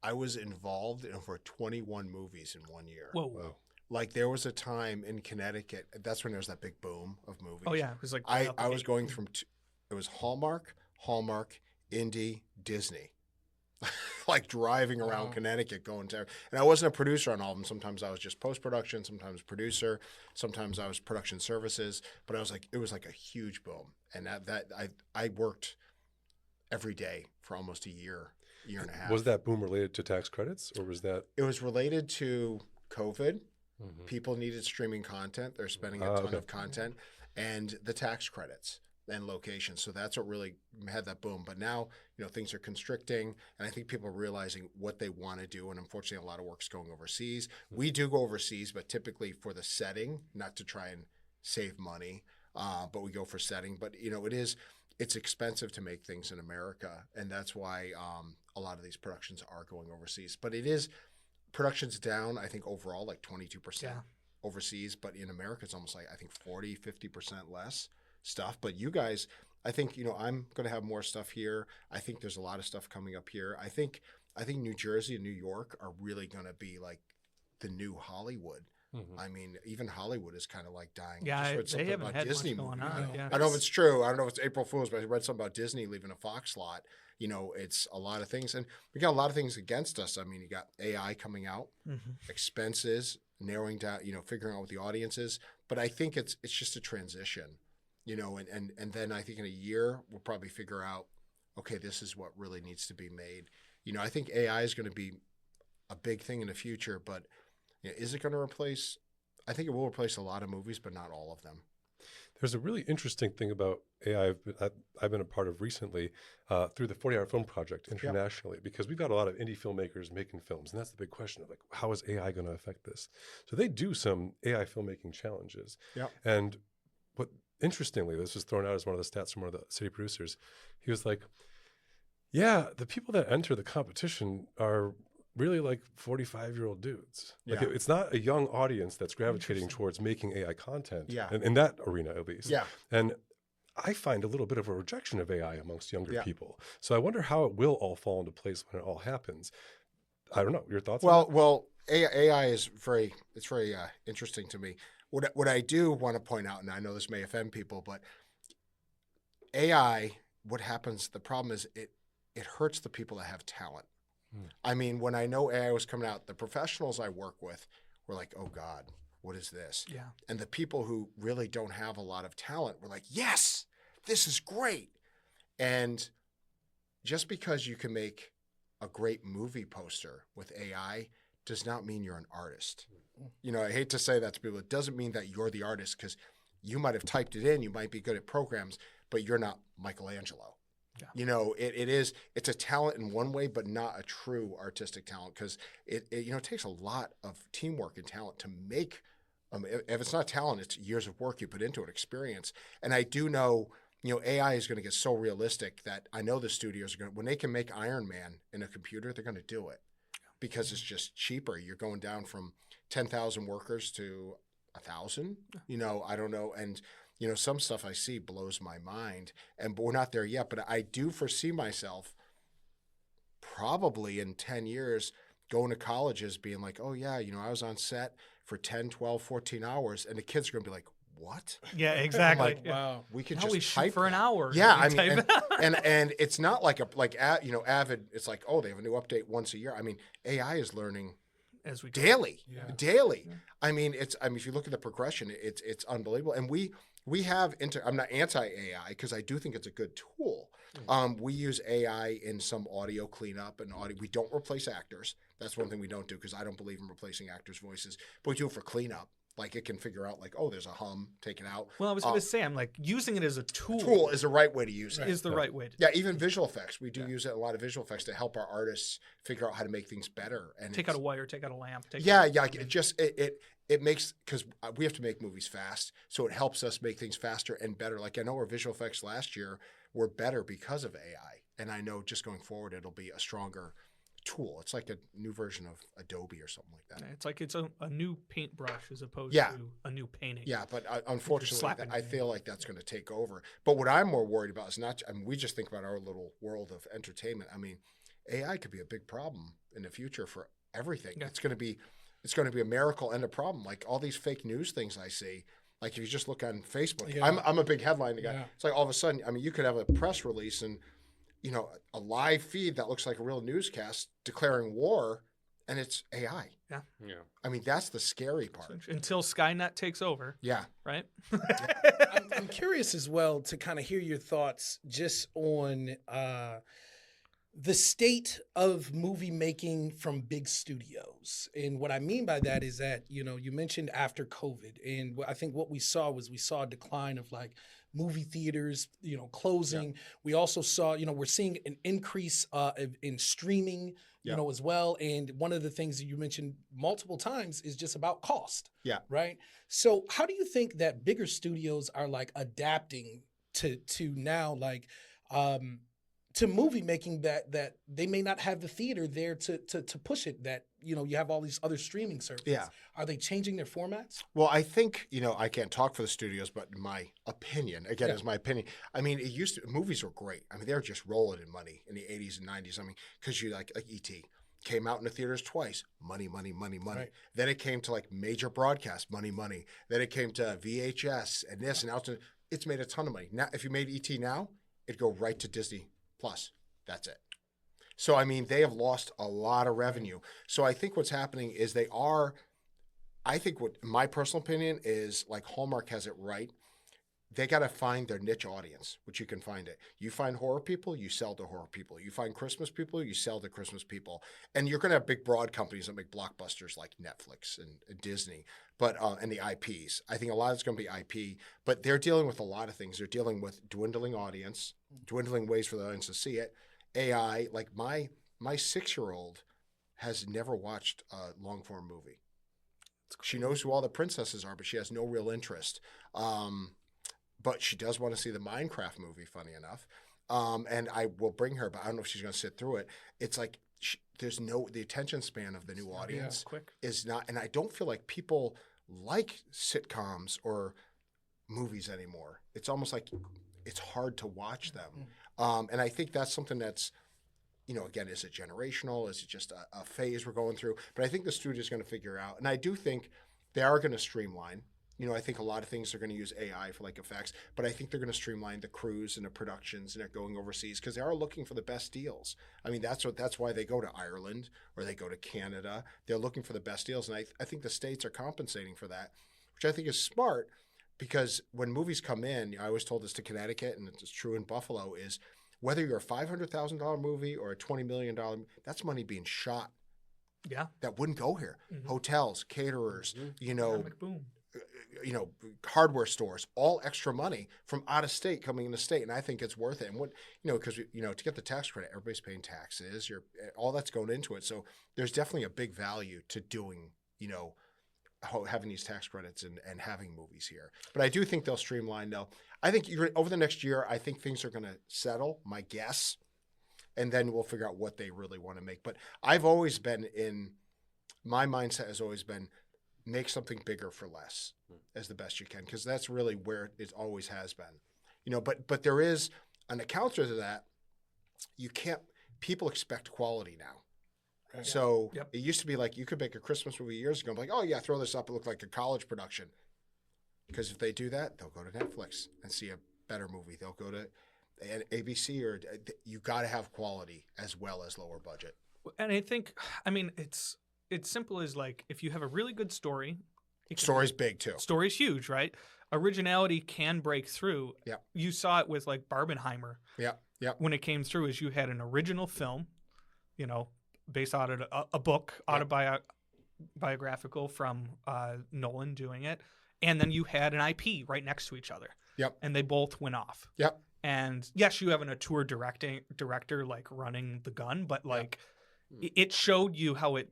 [SPEAKER 2] I was involved in over 21 movies in 1 year.
[SPEAKER 3] Whoa.
[SPEAKER 2] Like there was a time in Connecticut, that's when there was that big boom of movies.
[SPEAKER 3] Oh, yeah. It was like
[SPEAKER 2] I was going from, it was Hallmark, Indie, Disney. Like driving around Connecticut going to, and I wasn't a producer on all of them. Sometimes I was just post-production, sometimes producer, sometimes I was production services, but I was like, it was like a huge boom. And I worked every day for almost a year and a half.
[SPEAKER 1] Was that boom related to tax credits, or was that?
[SPEAKER 2] It was related to COVID. People needed streaming content. They're spending a ton of content, and the tax credits and locations. So that's what really had that boom. But now, you know, things are constricting, and I think people are realizing what they want to do. And unfortunately, a lot of work's going overseas. We do go overseas, but typically for the setting, not to try and save money, but we go for setting. But, you know, it is it's expensive to make things in America, and that's why a lot of these productions are going overseas. But it is productions down, I think overall like 22% overseas, but in America it's almost like I think 40-50% less stuff. But you guys, I think, you know, I'm going to have more stuff here. I think there's a lot of stuff coming up here. I think New Jersey and New York are really going to be like the new Hollywood. I mean, even Hollywood is kind of like dying.
[SPEAKER 3] Yeah,
[SPEAKER 2] I just read something
[SPEAKER 3] they haven't
[SPEAKER 2] about
[SPEAKER 3] had
[SPEAKER 2] Disney
[SPEAKER 3] much going
[SPEAKER 2] movie.
[SPEAKER 3] on. Yeah.
[SPEAKER 2] I don't know if it's true. I don't know if it's April Fool's, but I read something about Disney leaving a Fox lot. You know, it's a lot of things. And we got a lot of things against us. I mean, you got AI coming out, expenses, narrowing down, you know, figuring out what the audience is. But I think it's just a transition, you know, and then I think in a year, we'll probably figure out, okay, this is what really needs to be made. You know, I think AI is going to be a big thing in the future, but you know, is it going to replace? I think it will replace a lot of movies, but not all of them.
[SPEAKER 1] There's a really interesting thing about AI I've been a part of recently through the 40 Hour Film Project internationally, because we've got a lot of indie filmmakers making films. And that's the big question of like, how is AI going to affect this? So they do some AI filmmaking challenges. And what interestingly, this was thrown out as one of the stats from one of the city producers. He was like, yeah, the people that enter the competition are really like 45-year-old dudes. Like it's not a young audience that's gravitating towards making AI content in that arena, at least. And I find a little bit of a rejection of AI amongst younger people. So I wonder how it will all fall into place when it all happens. I don't know. Your thoughts on that?
[SPEAKER 2] Well, AI is very interesting to me. What I do want to point out, and I know this may offend people, but AI, what happens, the problem is it hurts the people that have talent. I mean, when I know AI was coming out, the professionals I work with were like, oh God, what is this? And the people who really don't have a lot of talent were like, yes, this is great. And just because you can make a great movie poster with AI does not mean you're an artist. You know, I hate to say that to people. It doesn't mean that you're the artist, because you might have typed it in, you might be good at programs, but you're not Michelangelo. You know, it's a talent in one way, but not a true artistic talent, because it takes a lot of teamwork and talent to make. If it's not talent, it's years of work you put into it, experience. And I do know, you know, AI is going to get so realistic that I know the studios are going to, when they can make Iron Man in a computer, they're going to do it because it's just cheaper. You're going down from 10,000 workers to 1,000. You know, I don't know, and you know, some stuff I see blows my mind, but we're not there yet. But I do foresee myself probably in 10 years going to colleges being like, oh yeah, you know, I was on set for 10, 12, 14 hours, and the kids are going to be like, what?
[SPEAKER 3] Yeah, exactly.
[SPEAKER 2] Like, wow, we could
[SPEAKER 3] now
[SPEAKER 2] just
[SPEAKER 3] we shoot
[SPEAKER 2] type
[SPEAKER 3] for an hour.
[SPEAKER 2] Yeah, I mean, and it's not like Avid. It's like, oh, they have a new update once a year. I mean, AI is learning
[SPEAKER 3] as we
[SPEAKER 2] daily. I mean, if you look at the progression, it's unbelievable. And we have I'm not anti-AI, because I do think it's a good tool. We use AI in some audio cleanup and audio. We don't replace actors. That's one thing we don't do, because I don't believe in replacing actors' voices. But we do it for cleanup. Like, it can figure out, like, oh, there's a hum, take it out.
[SPEAKER 3] Well, I was going to say, I'm like, using it as a tool.
[SPEAKER 2] Tool is the right way to use it.
[SPEAKER 3] Is the right way to
[SPEAKER 2] Yeah, even visual effects. We do use a lot of visual effects to help our artists figure out how to make things better. And
[SPEAKER 3] take out a wire, take out a lamp.
[SPEAKER 2] It makes, because we have to make movies fast, so it helps us make things faster and better. Like, I know our visual effects last year were better because of AI, and I know just going forward it'll be a stronger tool. It's like a new version of Adobe or something like that.
[SPEAKER 3] It's like it's a new paintbrush as opposed to a new painting.
[SPEAKER 2] Yeah, but unfortunately, I feel like that's going to take over. But what I'm more worried about is not. I mean, we just think about our little world of entertainment. I mean, AI could be a big problem in the future for everything. Yeah. It's going to be a miracle and a problem. Like all these fake news things I see. Like if you just look on Facebook, I'm a big headline guy. Yeah. It's like all of a sudden, I mean, you could have a press release and, you know, a live feed that looks like a real newscast declaring war, and it's AI.
[SPEAKER 3] Yeah.
[SPEAKER 2] I mean, that's the scary part.
[SPEAKER 3] Until Skynet takes over.
[SPEAKER 2] Yeah.
[SPEAKER 3] Right?
[SPEAKER 5] I'm curious as well to kind of hear your thoughts just on the state of movie making from big studios. And what I mean by that is that, you know, you mentioned after COVID, and I think what we saw a decline of like movie theaters, you know, closing. Yeah. We also saw, you know, we're seeing an increase in streaming, you know, as well. And one of the things that you mentioned multiple times is just about cost.
[SPEAKER 2] Yeah.
[SPEAKER 5] Right. So how do you think that bigger studios are like adapting to now like to movie making that they may not have the theater there to push it, that you have all these other streaming services.
[SPEAKER 2] Yeah.
[SPEAKER 5] Are they changing their formats?
[SPEAKER 2] Well, I think, I can't talk for the studios, but in my opinion, again,
[SPEAKER 5] Yeah.
[SPEAKER 2] is my opinion. I mean, movies were great. I mean, they were just rolling in money in the 80s and 90s. I mean, because you like E.T. came out in the theaters twice. Money, money, money, money.
[SPEAKER 5] Right.
[SPEAKER 2] Then it came to like major broadcast, money, money. Then it came to VHS and this and now it's made a ton of money. Now, if you made E.T. now, it'd go right to Disney Plus. That's it. So, I mean, they have lost a lot of revenue. So I think what's happening is I think what my personal opinion is, like, Hallmark has it right. They got to find their niche audience, which you can find it. You find horror people, you sell to horror people. You find Christmas people, you sell to Christmas people. And you're going to have big broad companies that make blockbusters like Netflix and Disney, but and the IPs. I think a lot of it's going to be IP, but they're dealing with a lot of things. They're dealing with dwindling audience, dwindling ways for the audience to see it. AI, like my 6-year-old has never watched a long form movie. She knows who all the princesses are, but she has no real interest. But she does want to see the Minecraft movie, funny enough. And I will bring her, but I don't know if she's going to sit through it. It's like the attention span of the new audience
[SPEAKER 3] quick.
[SPEAKER 2] is not, and I don't feel like people like sitcoms or movies anymore. It's almost like it's hard to watch them. And I think that's something that's, again, is it generational? Is it just a phase we're going through? But I think the studio's going to figure out, and I do think they are going to streamline. I think a lot of things are going to use AI for like effects, but I think they're going to streamline the crews and the productions and they're going overseas because they are looking for the best deals. I mean, that's why they go to Ireland or they go to Canada. They're looking for the best deals. And I think the states are compensating for that, which I think is smart because when movies come in, I always told this to Connecticut and it's true in Buffalo, is whether you're a $500,000 movie or a $20 million, that's money being shot.
[SPEAKER 3] Yeah.
[SPEAKER 2] That wouldn't go here.
[SPEAKER 3] Mhm.
[SPEAKER 2] hotels, caterers,
[SPEAKER 3] Economic boom.
[SPEAKER 2] Hardware stores, all extra money from out of state coming into state. And I think it's worth it. And because, to get the tax credit, everybody's paying taxes, all that's going into it. So there's definitely a big value to doing, having these tax credits and having movies here. But I do think they'll streamline though. I think over the next year, I think things are going to settle, my guess. And then we'll figure out what they really want to make. But I've always been my mindset has always been, make something bigger for less as the best you can, because that's really where it always has been. But there is an counter to that. People expect quality now. Right. So It used to be like you could make a Christmas movie years ago and be like, oh yeah, throw this up, it looked like a college production. Because if they do that, they'll go to Netflix and see a better movie. They'll go to ABC, or you got to have quality as well as lower budget.
[SPEAKER 3] And I think, it's simple as like, if you have a really good story.
[SPEAKER 2] Story's big too.
[SPEAKER 3] Story's huge, right? Originality can break through.
[SPEAKER 2] Yeah.
[SPEAKER 3] You saw it with like Barbenheimer.
[SPEAKER 2] Yeah. Yeah.
[SPEAKER 3] When it came through, is you had an original film, based on a book, autobiographical from Nolan doing it. And then you had an IP right next to each other.
[SPEAKER 2] Yep.
[SPEAKER 3] And they both went off.
[SPEAKER 2] Yep.
[SPEAKER 3] And yes, you have an auteur director like running the gun, but like it showed you how it,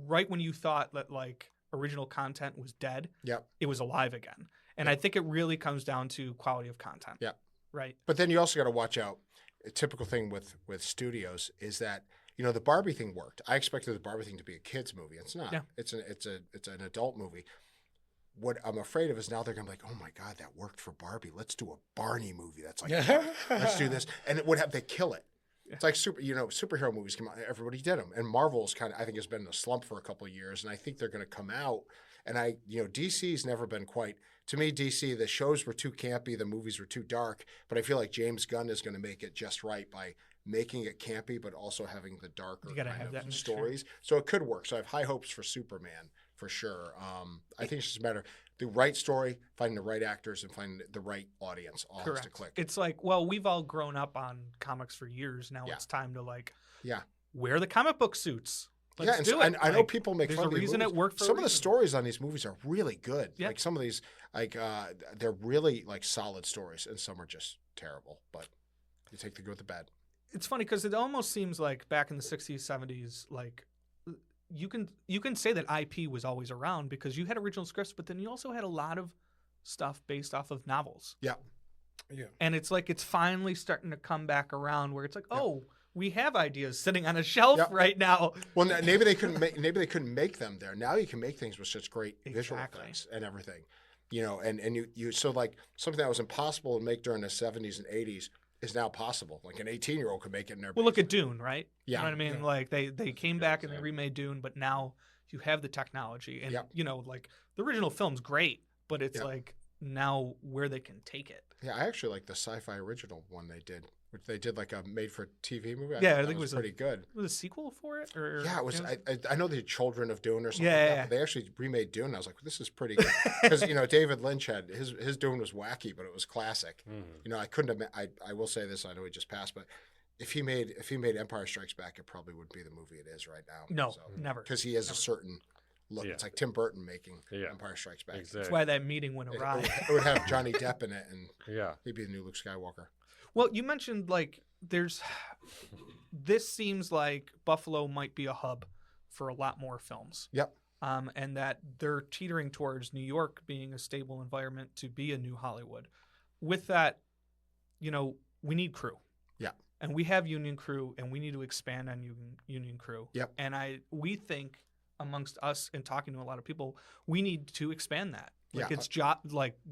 [SPEAKER 3] right when you thought that like original content was dead, it was alive again. And I think it really comes down to quality of content.
[SPEAKER 2] Yeah.
[SPEAKER 3] Right.
[SPEAKER 2] But then you also got to watch out. A typical thing with studios is that, the Barbie thing worked. I expected the Barbie thing to be a kid's movie. It's not.
[SPEAKER 3] Yeah.
[SPEAKER 2] It's an adult movie. What I'm afraid of is now they're going to be like, oh my God, that worked for Barbie. Let's do a Barney movie. That's like, let's do this. And they kill it. It's like superhero movies come out. Everybody did them, and Marvel's I think has been in a slump for a couple of years, and I think they're going to come out. And DC's never been quite. To me, DC, the shows were too campy, the movies were too dark, but I feel like James Gunn is going to make it just right by making it campy, but also having the darker kind of stories. So it could work. So I have high hopes for Superman for sure. I think it's just a matter the right story, finding the right actors, and finding the right audience all has to click.
[SPEAKER 3] It's like, well, we've all grown up on comics for years. Now it's time to wear the comic book suits. Let's do it.
[SPEAKER 2] I know people make fun of
[SPEAKER 3] these
[SPEAKER 2] reason
[SPEAKER 3] movies. It worked for
[SPEAKER 2] some of the stories on these movies are really good.
[SPEAKER 3] Yeah.
[SPEAKER 2] Like some of these, they're really like solid stories, and some are just terrible. But you take the good with the bad.
[SPEAKER 3] It's funny because it almost seems like back in the 60s, 70s, like you can say that IP was always around because you had original scripts, but then you also had a lot of stuff based off of novels.
[SPEAKER 2] Yeah.
[SPEAKER 5] Yeah.
[SPEAKER 3] And it's like it's finally starting to come back around where it's like, oh, we have ideas sitting on a shelf right now.
[SPEAKER 2] Well, maybe they couldn't make them there. Now you can make things with such great visual
[SPEAKER 3] Exactly.
[SPEAKER 2] effects and everything. You know, and you so like something that was impossible to make during the 70s and 80s is now possible. Like an 18-year-old could make it in their
[SPEAKER 3] Well, look at Dune, right?
[SPEAKER 2] Yeah.
[SPEAKER 3] You know what I mean? Like they came back and they remade Dune, but now you have the technology. And, you know, like the original film's great, but it's like now where they can take it.
[SPEAKER 2] Yeah, I actually like the sci-fi original one they did, which they did like a made-for-TV movie.
[SPEAKER 3] I
[SPEAKER 2] thought
[SPEAKER 3] think
[SPEAKER 2] it was pretty good.
[SPEAKER 3] Was a sequel for it? Or
[SPEAKER 2] Yeah, it was.
[SPEAKER 3] you know?
[SPEAKER 2] I know the Children of Dune or something.
[SPEAKER 3] Yeah,
[SPEAKER 2] like that,
[SPEAKER 3] yeah.
[SPEAKER 2] but they actually remade Dune. And I was like, this is pretty good because you know David Lynch had his Dune was wacky, but it was classic. You know, I couldn't have. I will say this. I know he just passed, but if he made Empire Strikes Back, it probably would be the movie it is right now.
[SPEAKER 3] No, never.
[SPEAKER 2] Because he has a certain look.
[SPEAKER 4] Yeah.
[SPEAKER 2] It's like Tim Burton making Empire Strikes Back.
[SPEAKER 4] Exactly.
[SPEAKER 3] That's why that meeting went awry.
[SPEAKER 2] It would have Johnny Depp in it, and he'd be the new Luke Skywalker.
[SPEAKER 3] Well, you mentioned like this seems like Buffalo might be a hub for a lot more films.
[SPEAKER 2] Yep.
[SPEAKER 3] And that they're teetering towards New York being a stable environment to be a new Hollywood. With that, you know, we need crew.
[SPEAKER 2] Yeah.
[SPEAKER 3] And we have union crew, and we need to expand on union crew.
[SPEAKER 2] Yep.
[SPEAKER 3] And we think amongst us and talking to a lot of people, we need to expand that. Like it's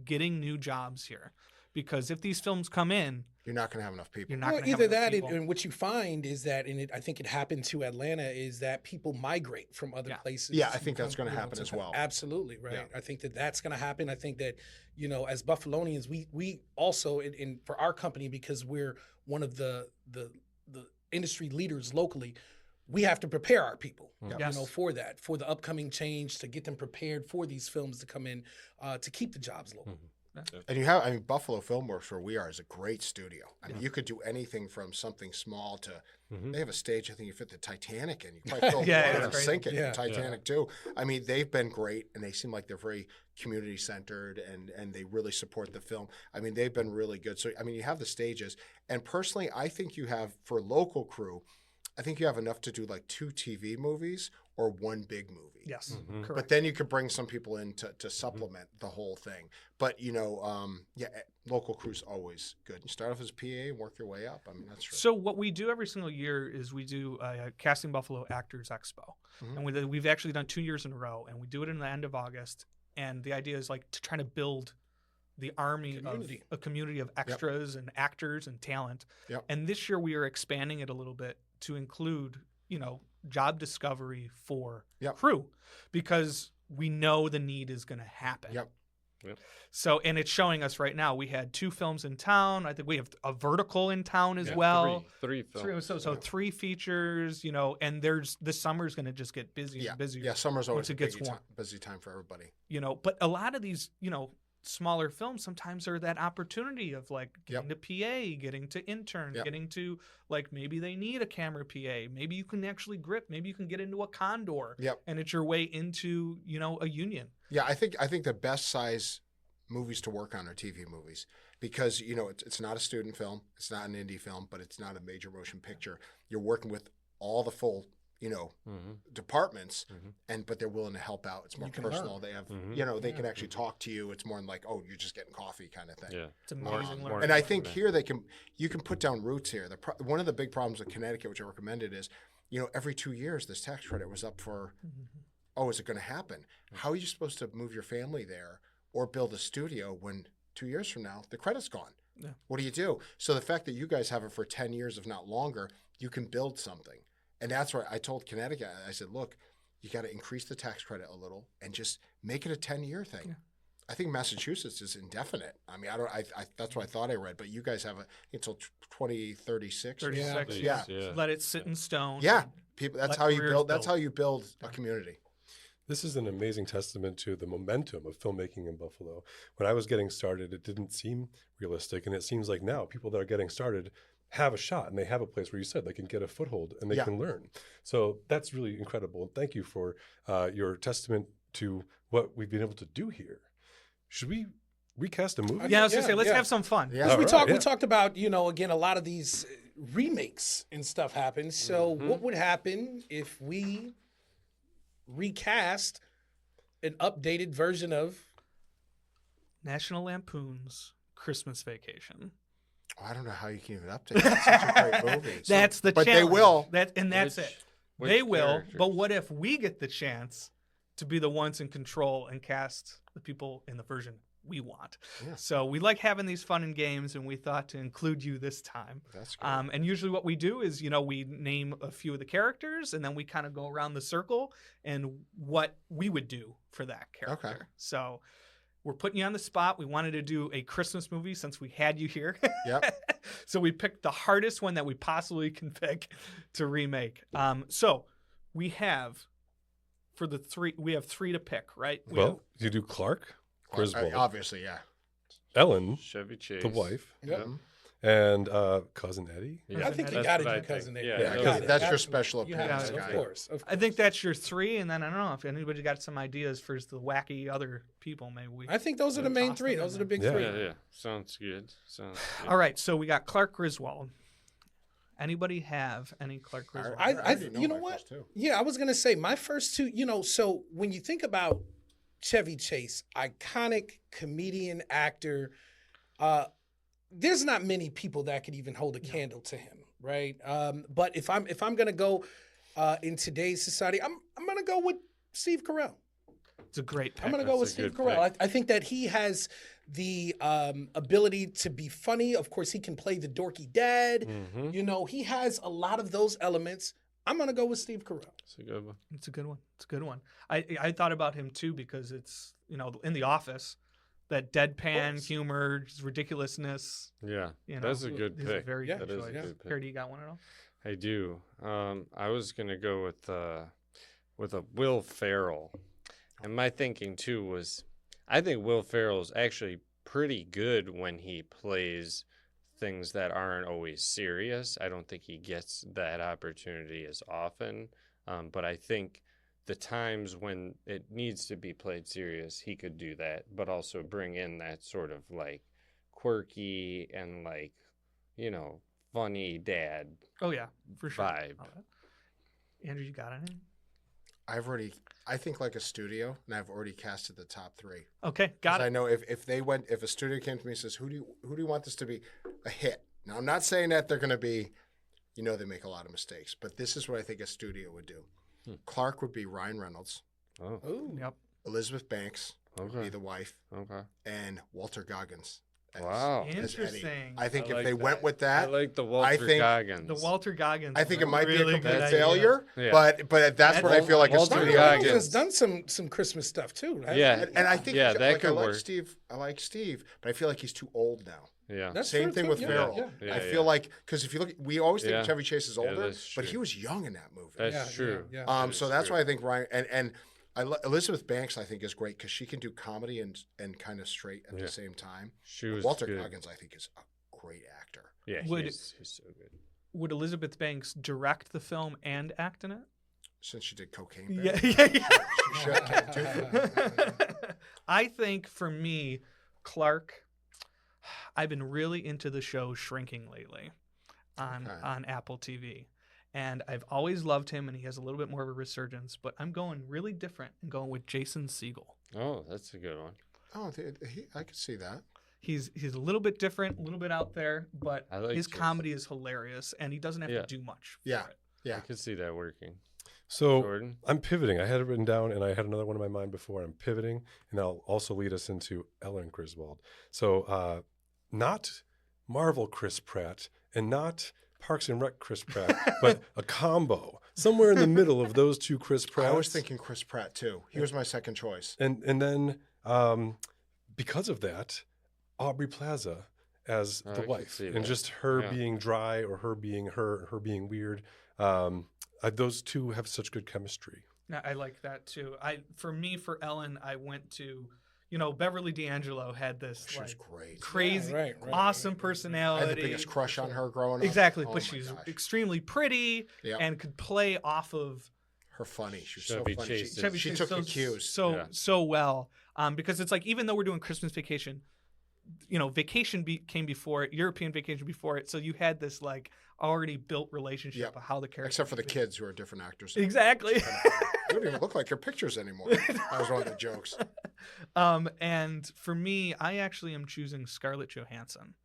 [SPEAKER 3] getting new jobs here. Because if these films come in,
[SPEAKER 2] you're not going to have enough people.
[SPEAKER 3] You're not going to have
[SPEAKER 5] either
[SPEAKER 3] enough
[SPEAKER 5] that,
[SPEAKER 3] people.
[SPEAKER 5] and what you find is that, and I think it happened to Atlanta, is that people migrate from other places.
[SPEAKER 2] Yeah, I think that's going to happen as well.
[SPEAKER 5] Absolutely, right.
[SPEAKER 2] Yeah.
[SPEAKER 5] I think that's going to happen. I think that, you know, as Buffalonians, we also, in for our company, because we're one of the industry leaders locally, we have to prepare our people, you know, for that, for the upcoming change, to get them prepared for these films to come in, to keep the jobs local.
[SPEAKER 2] And you have, I mean, Buffalo Filmworks, where we are, is a great studio. I mean, you could do anything from something small to, they have a stage, I think you fit the Titanic in. You probably fill water and sink it in the Titanic too. I mean, they've been great, and they seem like they're very community-centered, and they really support the film. I mean, they've been really good. So, I mean, you have the stages. And personally, I think you have, for local crew, I think you have enough to do like 2 TV movies or 1 big movie.
[SPEAKER 3] Yes, correct.
[SPEAKER 2] But then you could bring some people in to supplement the whole thing. But, you know, local crew's always good. You start off as a PA and work your way up. I mean, that's true.
[SPEAKER 3] So what we do every single year is we do a Casting Buffalo Actors Expo. And we've actually done 2 years in a row, and we do it in the end of August. And the idea is like to try to build the army of a community of extras and actors and talent. And this year we are expanding it a little bit to include, you know, job discovery for crew, because we know the need is going to happen. So, and it's showing us right now. We had 2 films in town. I think we have a vertical in town as well.
[SPEAKER 4] Three films.
[SPEAKER 3] So 3 features, you know, and this summer's going to just get busier and busier.
[SPEAKER 2] Yeah, summer's always a
[SPEAKER 3] gets
[SPEAKER 2] busy time for everybody.
[SPEAKER 3] You know, but a lot of these, you know, smaller films sometimes are that opportunity of like getting to PA, getting to intern, getting to like maybe they need a camera PA. Maybe you can actually grip. Maybe you can get into a condor. And it's your way into, you know, a union.
[SPEAKER 2] Yeah, I think the best size movies to work on are TV movies, because, you know, it's not a student film, it's not an indie film, but it's not a major motion picture. You're working with all the full, you know, departments, but they're willing to help out. It's more personal. They have, you know, they can actually talk to you. It's more like, oh, you're just getting coffee kind of thing.
[SPEAKER 4] Yeah,
[SPEAKER 3] it's amazing.
[SPEAKER 2] And I think here you can put down roots here. One of the big problems with Connecticut, which I recommended, is, you know, every 2 years this tax credit was up for, oh, is it going to happen? How are you supposed to move your family there or build a studio when 2 years from now the credit's gone? What do you do? So the fact that you guys have it for 10 years, if not longer, you can build something. And that's why I told Connecticut, I said, look, you got to increase the tax credit a little and just make it a 10-year thing. I think Massachusetts is indefinite. I mean, that's what I thought I read, but you guys have until 2036.
[SPEAKER 3] 36.
[SPEAKER 2] Yeah.
[SPEAKER 3] Let it sit in stone.
[SPEAKER 2] Yeah. People, that's how you build. That's how you build a community.
[SPEAKER 1] This is an amazing testament to the momentum of filmmaking in Buffalo. When I was getting started, it didn't seem realistic, and it seems like now people that are getting started have a shot, and they have a place where you said they can get a foothold and they can learn. So that's really incredible. And thank you for your testament to what we've been able to do here. Should we recast a movie?
[SPEAKER 3] Yeah, I was gonna say, let's have some fun.
[SPEAKER 2] Yeah.
[SPEAKER 5] We talked about, you know, again, a lot of these remakes and stuff happen. So what would happen if we recast an updated version of
[SPEAKER 3] National Lampoon's Christmas Vacation.
[SPEAKER 2] Oh, I don't know how you can even update. That's such a great movie.
[SPEAKER 3] That's the
[SPEAKER 2] but
[SPEAKER 3] challenge.
[SPEAKER 2] they will.
[SPEAKER 3] That's
[SPEAKER 4] Which-
[SPEAKER 3] it.
[SPEAKER 4] which
[SPEAKER 3] They will.
[SPEAKER 4] characters?
[SPEAKER 3] But what if we get the chance to be the ones in control and cast the people in the version we want?
[SPEAKER 2] Yeah.
[SPEAKER 3] So we like having these fun and games, and we thought to include you this time.
[SPEAKER 2] That's great.
[SPEAKER 3] And usually what we do is, we name a few of the characters, and then we kind of go around the circle and what we would do for that character.
[SPEAKER 2] Okay.
[SPEAKER 3] So we're putting you on the spot. We wanted to do a Christmas movie since we had you here.
[SPEAKER 2] Yep.
[SPEAKER 3] So we picked the hardest one that we possibly can pick to remake. So we have we have three to pick, right?
[SPEAKER 1] Well, you do Clark, Griswold,
[SPEAKER 2] Obviously, yeah.
[SPEAKER 1] Ellen,
[SPEAKER 4] Chevy Chase.
[SPEAKER 1] the wife,
[SPEAKER 5] Yep.
[SPEAKER 1] and cousin Eddie.
[SPEAKER 4] Yeah.
[SPEAKER 5] I think you
[SPEAKER 4] That's
[SPEAKER 5] got to
[SPEAKER 4] what I
[SPEAKER 5] do
[SPEAKER 4] think.
[SPEAKER 5] Cousin Eddie.
[SPEAKER 4] Yeah,
[SPEAKER 5] You
[SPEAKER 4] yeah,
[SPEAKER 5] got it.
[SPEAKER 2] that's your
[SPEAKER 5] Absolutely.
[SPEAKER 2] special
[SPEAKER 5] You have
[SPEAKER 2] appearance
[SPEAKER 5] to,
[SPEAKER 2] guy.
[SPEAKER 5] Of course.
[SPEAKER 3] I think that's your three, and then I don't know if anybody got some ideas for the wacky other people. Maybe we.
[SPEAKER 5] I think those are the main
[SPEAKER 3] Toss them
[SPEAKER 5] three.
[SPEAKER 3] in
[SPEAKER 5] Those are the
[SPEAKER 3] there.
[SPEAKER 5] big
[SPEAKER 1] Yeah.
[SPEAKER 5] three.
[SPEAKER 4] Yeah, yeah. Sounds good.
[SPEAKER 3] All right, so we got Clark Griswold. Anybody have any Clark Griswold?
[SPEAKER 2] already
[SPEAKER 5] you know
[SPEAKER 2] my
[SPEAKER 5] what?
[SPEAKER 2] first two.
[SPEAKER 5] Yeah, I was gonna say my first two. So when you think about Chevy Chase, iconic comedian, actor, there's not many people that could even hold a candle to him, right? But if I'm gonna go in today's society, I'm gonna go with Steve Carell.
[SPEAKER 3] It's a great pick.
[SPEAKER 5] I'm gonna go with
[SPEAKER 4] That's a
[SPEAKER 5] Steve
[SPEAKER 4] good
[SPEAKER 5] Carell. I think that he has the ability to be funny. Of course, he can play the dorky dad.
[SPEAKER 4] Mm-hmm.
[SPEAKER 5] He has a lot of those elements. I'm gonna go with Steve Carell.
[SPEAKER 4] It's a good one.
[SPEAKER 3] It's a good one. It's a good one. I thought about him too because it's in The Office, that deadpan humor, just ridiculousness.
[SPEAKER 4] Yeah,
[SPEAKER 3] You know,
[SPEAKER 4] that's a good
[SPEAKER 3] is
[SPEAKER 4] pick.
[SPEAKER 3] a very
[SPEAKER 5] Yeah,
[SPEAKER 3] good
[SPEAKER 4] that is
[SPEAKER 3] choice.
[SPEAKER 4] a good pick.
[SPEAKER 3] Harry, do you got one at all?
[SPEAKER 4] I do. I was gonna go with a Will Ferrell, and my thinking too was, I think Will Ferrell's actually pretty good when he plays things that aren't always serious. I don't think he gets that opportunity as often, but I think the times when it needs to be played serious, he could do that, but also bring in that sort of like quirky and like, funny dad
[SPEAKER 3] Oh yeah, for sure.
[SPEAKER 4] vibe.
[SPEAKER 3] All right. Andrew, you got any?
[SPEAKER 2] I think like a studio, and I've already casted the top three.
[SPEAKER 3] Okay, got
[SPEAKER 2] 'Cause I
[SPEAKER 3] it.
[SPEAKER 2] know if a studio came to me and says, who do you want this to be a hit? Now I'm not saying that they're going to be, they make a lot of mistakes, but this is what I think a studio would do. Clark would be Ryan Reynolds,
[SPEAKER 4] Oh,
[SPEAKER 5] Ooh.
[SPEAKER 3] Yep.
[SPEAKER 2] Elizabeth Banks would be
[SPEAKER 4] okay.
[SPEAKER 2] the wife,
[SPEAKER 4] Okay.
[SPEAKER 2] and Walter Goggins. as-
[SPEAKER 4] Wow.
[SPEAKER 2] as Eddie.
[SPEAKER 3] Interesting.
[SPEAKER 2] I think
[SPEAKER 4] I
[SPEAKER 2] if
[SPEAKER 4] like
[SPEAKER 2] they
[SPEAKER 4] that.
[SPEAKER 2] went with
[SPEAKER 4] I
[SPEAKER 2] that,
[SPEAKER 4] like the Walter
[SPEAKER 2] think
[SPEAKER 4] Goggins.
[SPEAKER 3] The Walter Goggins.
[SPEAKER 2] I think
[SPEAKER 3] is
[SPEAKER 2] it might
[SPEAKER 3] really
[SPEAKER 2] be a complete
[SPEAKER 3] good idea.
[SPEAKER 2] failure.
[SPEAKER 4] Yeah.
[SPEAKER 2] But that's what I feel like a
[SPEAKER 4] Walter
[SPEAKER 2] studio
[SPEAKER 5] Ryan
[SPEAKER 2] would do.
[SPEAKER 5] Reynolds has done some Christmas stuff too. Right?
[SPEAKER 4] Yeah.
[SPEAKER 2] And I think
[SPEAKER 4] Yeah, that
[SPEAKER 2] I
[SPEAKER 4] could
[SPEAKER 2] like
[SPEAKER 4] work.
[SPEAKER 2] Steve. I like Steve, but I feel like he's too old now.
[SPEAKER 4] Yeah.
[SPEAKER 5] That's
[SPEAKER 2] Same
[SPEAKER 5] true,
[SPEAKER 2] thing
[SPEAKER 5] too.
[SPEAKER 2] with
[SPEAKER 5] Yeah,
[SPEAKER 2] Ferrell.
[SPEAKER 5] yeah.
[SPEAKER 4] Yeah,
[SPEAKER 2] I
[SPEAKER 4] yeah.
[SPEAKER 2] feel like because if you look, we always think
[SPEAKER 4] Yeah.
[SPEAKER 2] Chevy Chase is
[SPEAKER 4] Yeah,
[SPEAKER 2] older,
[SPEAKER 4] that's
[SPEAKER 2] but he
[SPEAKER 4] true.
[SPEAKER 2] was young in that movie.
[SPEAKER 4] That's
[SPEAKER 5] Yeah,
[SPEAKER 4] true.
[SPEAKER 5] yeah.
[SPEAKER 4] That
[SPEAKER 2] So
[SPEAKER 4] is
[SPEAKER 2] that's
[SPEAKER 4] true.
[SPEAKER 2] why I think Ryan and Elizabeth Banks I think is great because she can do comedy and kind of straight at
[SPEAKER 4] Yeah.
[SPEAKER 2] the same time.
[SPEAKER 4] She was
[SPEAKER 2] Walter
[SPEAKER 4] good.
[SPEAKER 2] Goggins I think is a great actor.
[SPEAKER 4] Yeah,
[SPEAKER 3] Would-
[SPEAKER 4] he's so good.
[SPEAKER 3] Would Elizabeth Banks direct the film and act in it?
[SPEAKER 2] Since she did Cocaine Bear.
[SPEAKER 3] Yeah, yeah,
[SPEAKER 2] She should have too.
[SPEAKER 3] I think for me, Clark, I've been really into the show Shrinking lately on
[SPEAKER 2] Okay.
[SPEAKER 3] on Apple TV. And I've always loved him, and he has a little bit more of a resurgence. But I'm going really different and going with Jason Segel.
[SPEAKER 4] Oh, that's a good one.
[SPEAKER 2] Oh, I could see that.
[SPEAKER 3] He's a little bit different, a little bit out there, but
[SPEAKER 4] I like
[SPEAKER 3] his
[SPEAKER 4] Jason.
[SPEAKER 3] comedy is hilarious, and he doesn't have
[SPEAKER 4] Yeah.
[SPEAKER 3] to do much.
[SPEAKER 2] Yeah.
[SPEAKER 3] For it.
[SPEAKER 2] Yeah.
[SPEAKER 4] I could see that working.
[SPEAKER 1] So
[SPEAKER 4] Jordan?
[SPEAKER 1] I'm pivoting. I had it written down, and I had another one in my mind before. I'm pivoting, and that'll also lead us into Ellen Griswold. So not Marvel Chris Pratt, and not Parks and Rec Chris Pratt, but a combo somewhere in the middle of those two Chris Pratts.
[SPEAKER 2] I was thinking Chris Pratt too. He was my second choice.
[SPEAKER 1] and then because of that, Aubrey Plaza as
[SPEAKER 4] I
[SPEAKER 1] the
[SPEAKER 4] could
[SPEAKER 1] wife,
[SPEAKER 4] see
[SPEAKER 1] and
[SPEAKER 4] that.
[SPEAKER 1] just her
[SPEAKER 4] Yeah.
[SPEAKER 1] being dry or her being her being weird. Those two have such good chemistry.
[SPEAKER 3] Yeah, I like that too. For Ellen, I went to, Beverly D'Angelo had this
[SPEAKER 2] She was
[SPEAKER 3] like
[SPEAKER 2] great.
[SPEAKER 3] crazy,
[SPEAKER 5] Yeah, right.
[SPEAKER 3] awesome
[SPEAKER 2] I
[SPEAKER 3] personality.
[SPEAKER 2] had the biggest crush on her growing up.
[SPEAKER 3] Exactly,
[SPEAKER 2] Oh
[SPEAKER 3] but
[SPEAKER 2] my
[SPEAKER 3] she's
[SPEAKER 2] gosh.
[SPEAKER 3] extremely pretty
[SPEAKER 2] Yep.
[SPEAKER 3] and could play off of
[SPEAKER 2] Her funny. She was
[SPEAKER 4] Chevy
[SPEAKER 2] so funny.
[SPEAKER 4] Chase
[SPEAKER 2] She,
[SPEAKER 4] is-
[SPEAKER 3] Chevy
[SPEAKER 2] she
[SPEAKER 3] Chase
[SPEAKER 2] took the cues.
[SPEAKER 3] so well. Because it's like, even though we're doing Christmas Vacation, Vacation came before it, European Vacation before it, so you had this like already built relationship
[SPEAKER 2] Yep.
[SPEAKER 3] of how the characters
[SPEAKER 2] Except for the
[SPEAKER 3] would be.
[SPEAKER 2] kids who are different actors.
[SPEAKER 3] Exactly.
[SPEAKER 2] You don't even look like your pictures anymore. That was one of the jokes.
[SPEAKER 3] And for me, I actually am choosing Scarlett Johansson.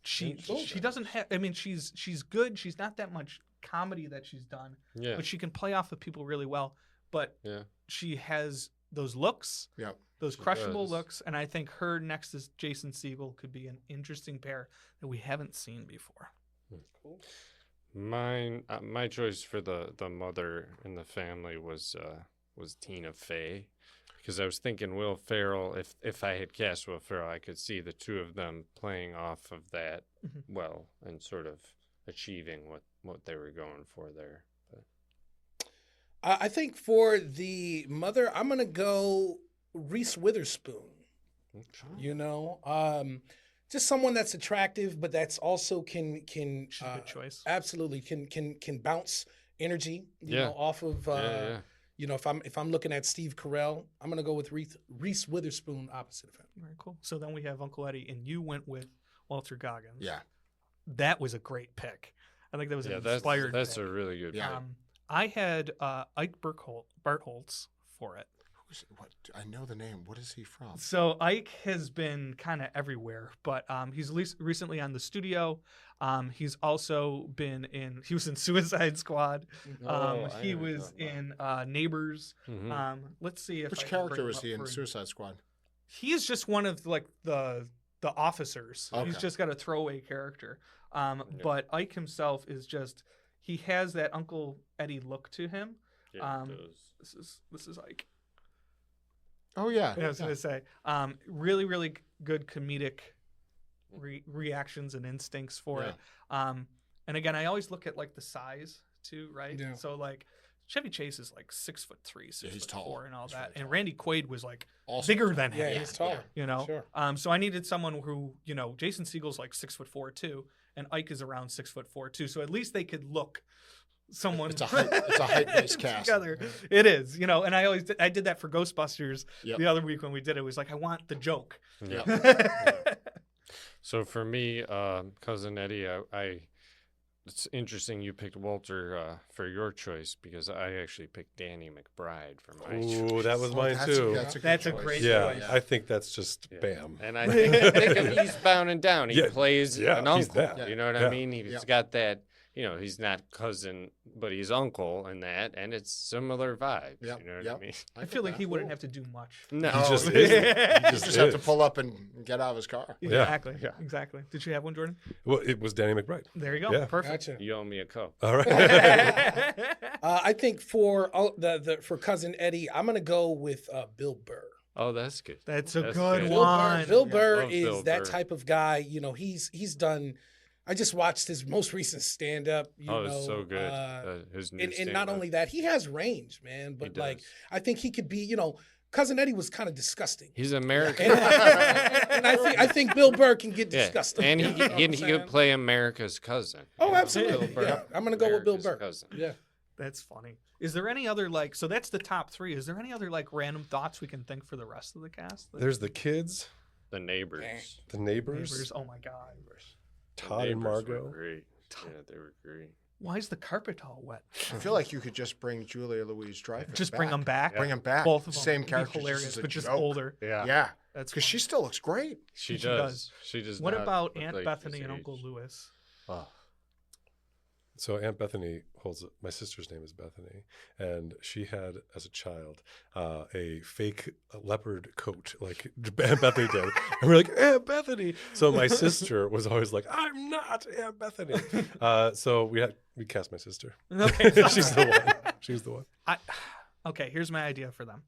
[SPEAKER 3] She doesn't have. I mean, she's good. She's not that much comedy that she's done,
[SPEAKER 4] Yeah.
[SPEAKER 3] but she can play off of people really well. But
[SPEAKER 4] Yeah.
[SPEAKER 3] she has those looks,
[SPEAKER 2] Yep.
[SPEAKER 3] those
[SPEAKER 4] She
[SPEAKER 3] crushable
[SPEAKER 4] does.
[SPEAKER 3] looks, and I think her next to Jason Segel could be an interesting pair that we haven't seen before.
[SPEAKER 4] My choice for the mother in the family was Tina Fey, because I was thinking Will Ferrell. If I had cast Will Ferrell, I could see the two of them playing off of that well and sort of achieving what they were going for there. But
[SPEAKER 5] I think for the mother, I'm gonna go Reese Witherspoon. You know, just someone that's attractive, but that's also can
[SPEAKER 3] She's a good choice.
[SPEAKER 5] absolutely can bounce energy. You
[SPEAKER 4] Yeah.
[SPEAKER 5] know, off of
[SPEAKER 4] yeah.
[SPEAKER 5] you know, if I'm looking at Steve Carell, I'm gonna go with Reese Witherspoon opposite of him.
[SPEAKER 3] Very cool. So then we have Uncle Eddie, and you went with Walter Goggins.
[SPEAKER 2] Yeah.
[SPEAKER 3] That was a great pick. I think that was
[SPEAKER 4] Yeah,
[SPEAKER 3] an
[SPEAKER 4] that's
[SPEAKER 3] inspired
[SPEAKER 4] that's
[SPEAKER 3] pick.
[SPEAKER 4] a really good
[SPEAKER 2] Yeah.
[SPEAKER 4] pick.
[SPEAKER 3] I had Ike Bartholtz for it.
[SPEAKER 2] What? I know the name. What is he from?
[SPEAKER 3] So Ike has been kind of everywhere, but he's recently on The Studio. He's also been he was in Suicide Squad.
[SPEAKER 4] Oh, I
[SPEAKER 3] He
[SPEAKER 4] know what you're
[SPEAKER 3] was
[SPEAKER 4] talking
[SPEAKER 3] in Neighbors.
[SPEAKER 4] Mhm.
[SPEAKER 3] Let's see if
[SPEAKER 2] Which
[SPEAKER 3] I can bring
[SPEAKER 2] character
[SPEAKER 3] him
[SPEAKER 2] was
[SPEAKER 3] up
[SPEAKER 2] he in
[SPEAKER 3] for-
[SPEAKER 2] Suicide Squad?
[SPEAKER 3] He is just one of like the officers. He's
[SPEAKER 2] Okay.
[SPEAKER 3] just got a throwaway character. But Ike himself is just he has that Uncle Eddie look to him.
[SPEAKER 4] Yeah, it does.
[SPEAKER 3] This is Ike.
[SPEAKER 2] Oh yeah.
[SPEAKER 3] I was gonna say, really, really good comedic reactions and instincts for it. And again, I always look at like the size too, right?
[SPEAKER 5] Yeah.
[SPEAKER 3] So like Chevy Chase is like 6'3", 6'4",
[SPEAKER 2] tall.
[SPEAKER 3] and all
[SPEAKER 2] He's
[SPEAKER 3] that,
[SPEAKER 2] very
[SPEAKER 3] and
[SPEAKER 2] tall.
[SPEAKER 3] Randy Quaid was like
[SPEAKER 2] Also
[SPEAKER 3] bigger
[SPEAKER 2] tall.
[SPEAKER 3] than him.
[SPEAKER 5] Yeah, he's taller.
[SPEAKER 3] You know,
[SPEAKER 5] Sure.
[SPEAKER 3] so I needed someone who, you know, Jason Segel's like 6'4" too, and Ike is around 6'4" too. So at least they could look someone.
[SPEAKER 2] It's a height-based cast.
[SPEAKER 3] Together. It is, you know, and I did that for Ghostbusters
[SPEAKER 2] Yep.
[SPEAKER 3] the other week when we did it. It was like I want the joke.
[SPEAKER 4] Yeah. So for me, cousin Eddie, it's interesting you picked Walter for your choice, because I actually picked Danny McBride for my choice.
[SPEAKER 1] Ooh, that was mine
[SPEAKER 2] That's
[SPEAKER 1] too.
[SPEAKER 3] That's a
[SPEAKER 2] choice.
[SPEAKER 3] great
[SPEAKER 1] Yeah,
[SPEAKER 3] choice.
[SPEAKER 1] I think that's just
[SPEAKER 4] Yeah.
[SPEAKER 1] bam.
[SPEAKER 4] And I think of Eastbound and Down. He
[SPEAKER 1] Yeah,
[SPEAKER 4] plays
[SPEAKER 1] yeah,
[SPEAKER 4] an
[SPEAKER 1] he's
[SPEAKER 4] uncle.
[SPEAKER 1] that.
[SPEAKER 4] You know what
[SPEAKER 1] Yeah.
[SPEAKER 4] I mean? He's
[SPEAKER 2] Yeah.
[SPEAKER 4] got that. You know, he's not cousin, but he's uncle and that, and it's similar vibes.
[SPEAKER 2] Yep,
[SPEAKER 4] You know what
[SPEAKER 2] yep.
[SPEAKER 4] I mean?
[SPEAKER 3] I feel like he wouldn't have to do much.
[SPEAKER 4] No,
[SPEAKER 1] He just
[SPEAKER 2] he
[SPEAKER 1] is. He
[SPEAKER 2] You
[SPEAKER 1] just
[SPEAKER 2] just have to
[SPEAKER 1] is.
[SPEAKER 2] pull up and get out of his car.
[SPEAKER 1] Yeah.
[SPEAKER 3] Exactly.
[SPEAKER 4] Yeah.
[SPEAKER 3] Exactly. Did you have one, Jordan?
[SPEAKER 1] Well, it was Danny McBride.
[SPEAKER 3] There you go.
[SPEAKER 1] Yeah.
[SPEAKER 3] Perfect.
[SPEAKER 5] Gotcha.
[SPEAKER 4] You owe me a Coke.
[SPEAKER 1] All right.
[SPEAKER 5] I think for for cousin Eddie, I'm gonna go with Bill Burr.
[SPEAKER 4] Oh, that's good.
[SPEAKER 3] That's a
[SPEAKER 4] That's
[SPEAKER 3] good
[SPEAKER 4] good.
[SPEAKER 3] one.
[SPEAKER 5] Bill Burr
[SPEAKER 4] Love
[SPEAKER 5] is
[SPEAKER 4] Bill
[SPEAKER 5] that
[SPEAKER 4] Burr.
[SPEAKER 5] type of guy. You know, he's done. I just watched his most recent stand up.
[SPEAKER 4] Oh, it's so good. His new
[SPEAKER 5] And not
[SPEAKER 4] stand-up.
[SPEAKER 5] only that, he has range, man. But like,
[SPEAKER 4] does.
[SPEAKER 5] I think he could be. You know, cousin Eddie was kind of disgusting.
[SPEAKER 4] He's American.
[SPEAKER 5] And I think Bill Burr can get
[SPEAKER 4] Yeah,
[SPEAKER 5] disgusting.
[SPEAKER 4] and
[SPEAKER 5] You know what I'm
[SPEAKER 4] he
[SPEAKER 5] saying?
[SPEAKER 4] could play America's cousin.
[SPEAKER 5] Oh, absolutely.
[SPEAKER 4] Bill Burr,
[SPEAKER 5] Yeah, I'm gonna go with Bill
[SPEAKER 4] America's
[SPEAKER 5] Burr.
[SPEAKER 4] cousin.
[SPEAKER 5] Yeah.
[SPEAKER 3] That's funny. Is there any other like? So that's the top three. Is there any other like random thoughts we can think for the rest of the cast?
[SPEAKER 1] There's the kids,
[SPEAKER 4] The neighbors.
[SPEAKER 1] the neighbors,
[SPEAKER 3] Neighbors. Oh my god.
[SPEAKER 4] The
[SPEAKER 1] Todd and
[SPEAKER 4] neighbors were
[SPEAKER 1] Margot.
[SPEAKER 4] great. Yeah, they were great.
[SPEAKER 3] Why is the carpet all wet?
[SPEAKER 2] I feel like you could just bring Julia Louis-Dreyfus.
[SPEAKER 3] Just bring them back.
[SPEAKER 2] Bring them back.
[SPEAKER 3] Both of them.
[SPEAKER 2] Same
[SPEAKER 3] It'd be
[SPEAKER 2] character,
[SPEAKER 3] hilarious,
[SPEAKER 2] just as a
[SPEAKER 3] but just
[SPEAKER 2] joke.
[SPEAKER 3] older.
[SPEAKER 4] Yeah.
[SPEAKER 2] Yeah,
[SPEAKER 3] That's
[SPEAKER 2] because
[SPEAKER 3] funny.
[SPEAKER 2] she still looks great.
[SPEAKER 4] She
[SPEAKER 3] She
[SPEAKER 4] does.
[SPEAKER 3] does.
[SPEAKER 4] She does.
[SPEAKER 3] What
[SPEAKER 4] not
[SPEAKER 3] about
[SPEAKER 4] look
[SPEAKER 3] Aunt
[SPEAKER 4] like
[SPEAKER 3] Bethany
[SPEAKER 4] she's
[SPEAKER 3] and Uncle
[SPEAKER 4] aged.
[SPEAKER 3] Lewis?
[SPEAKER 4] Oh.
[SPEAKER 1] So Aunt Bethany holds my sister's name is Bethany, and she had as a child a fake leopard coat like Aunt Bethany did, and we're like Aunt Bethany. So my sister was always like, "I'm not Aunt Bethany." So we cast my sister.
[SPEAKER 3] Okay.
[SPEAKER 1] She's the one. She's the one.
[SPEAKER 3] Okay, here's my idea for them.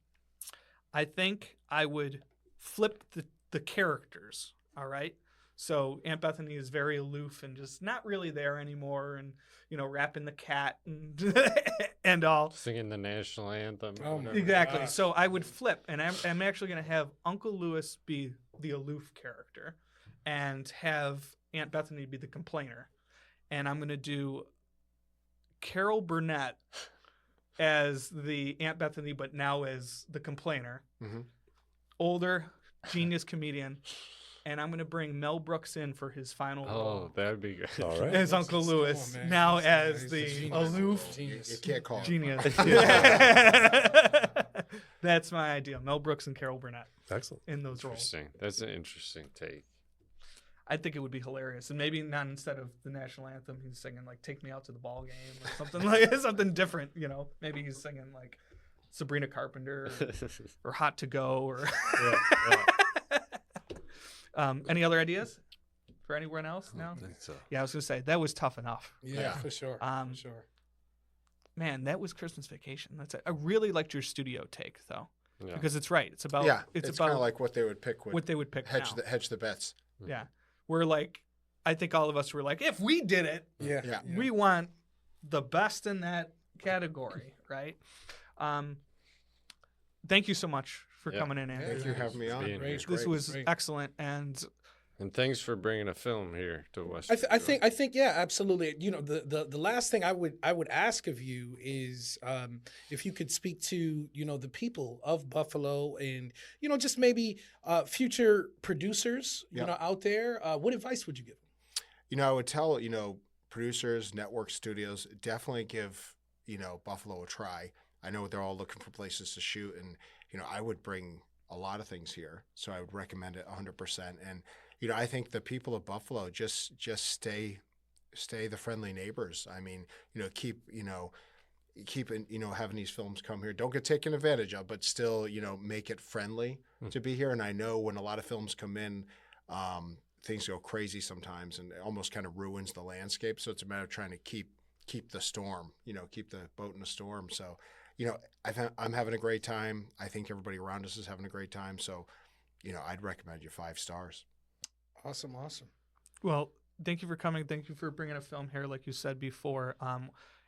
[SPEAKER 3] I think I would flip the characters. All right. So Aunt Bethany is very aloof and just not really there anymore, and you know, rapping the cat and and all.
[SPEAKER 4] Singing the national anthem.
[SPEAKER 5] Oh,
[SPEAKER 4] whatever.
[SPEAKER 3] Exactly.
[SPEAKER 5] God.
[SPEAKER 3] So I would flip, and I'm actually going to have Uncle Lewis be the aloof character, and have Aunt Bethany be the complainer, and I'm going to do Carol Burnett as the Aunt Bethany, but now as the complainer.
[SPEAKER 2] Mhm.
[SPEAKER 3] Older, genius comedian. And I'm going to bring Mel Brooks in for his final
[SPEAKER 4] Oh,
[SPEAKER 3] role
[SPEAKER 4] that'd be good.
[SPEAKER 1] All right.
[SPEAKER 3] as Uncle Lewis, now as the aloof
[SPEAKER 2] You can't call it.
[SPEAKER 3] genius. That's my idea. Mel Brooks and Carol Burnett
[SPEAKER 1] Excellent.
[SPEAKER 3] in those roles.
[SPEAKER 4] Interesting. That's an interesting take.
[SPEAKER 3] I think it would be hilarious, and maybe not instead of the national anthem, he's singing like "Take Me Out to the Ball Game" or something like something different. You know, maybe he's singing like Sabrina Carpenter or "Hot to Go" or. Any other ideas for anyone else? No.
[SPEAKER 4] I think so.
[SPEAKER 3] Yeah, I was gonna say that was tough enough.
[SPEAKER 5] Yeah, for sure. For sure.
[SPEAKER 3] Man, that was Christmas Vacation. That's it. I really liked your studio take though,
[SPEAKER 4] Yeah.
[SPEAKER 3] because it's right. It's about
[SPEAKER 2] it's
[SPEAKER 3] about
[SPEAKER 2] kind of like what they would pick.
[SPEAKER 3] what they would pick
[SPEAKER 2] hedge
[SPEAKER 3] now.
[SPEAKER 2] hedge the bets.
[SPEAKER 3] Yeah, we're like, I think all of us were like, if we did it,
[SPEAKER 5] Yeah.
[SPEAKER 2] Yeah.
[SPEAKER 3] we want the best in that category, right? Thank you so much for
[SPEAKER 4] Yeah.
[SPEAKER 3] coming in, Andrew.
[SPEAKER 2] Thank you for having me on.
[SPEAKER 4] being
[SPEAKER 2] It
[SPEAKER 4] here.
[SPEAKER 2] was
[SPEAKER 3] This
[SPEAKER 2] great.
[SPEAKER 3] was
[SPEAKER 5] Great.
[SPEAKER 3] excellent, and
[SPEAKER 4] And thanks for bringing a film here to West.
[SPEAKER 5] I think, yeah, absolutely. You know, the last thing I would ask of you is if you could speak to, you know, the people of Buffalo and, you know, just maybe future producers, you know, out there. What advice would you give them?
[SPEAKER 2] You know, I would tell, you know, producers, network studios, definitely give, you know, Buffalo a try. I know they're all looking for places to shoot, and, you know, I would bring a lot of things here, so I would recommend it 100%. And, you know, I think the people of Buffalo just stay the friendly neighbors. I mean, you know, keep having these films come here. Don't get taken advantage of, but still, you know, make it friendly to be here. And I know when a lot of films come in, things go crazy sometimes, and it almost kind of ruins the landscape. So it's a matter of trying to keep the storm, you know, keep the boat in a storm. So, you know, I'm having a great time. I think everybody around us is having a great time. So, you know, I'd recommend you 5 stars.
[SPEAKER 5] Awesome.
[SPEAKER 3] well, thank you for coming. Thank you for bringing a film here, like you said before.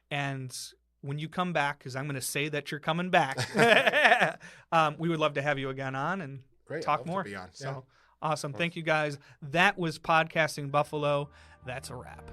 [SPEAKER 3] And when you come back, because I'm going to say that you're coming back, we would love to have you again on and
[SPEAKER 2] Great.
[SPEAKER 3] talk
[SPEAKER 2] I'd love to
[SPEAKER 3] more.
[SPEAKER 2] be on.
[SPEAKER 3] So awesome. Thank you guys. That was Podcasting Buffalo. That's a wrap.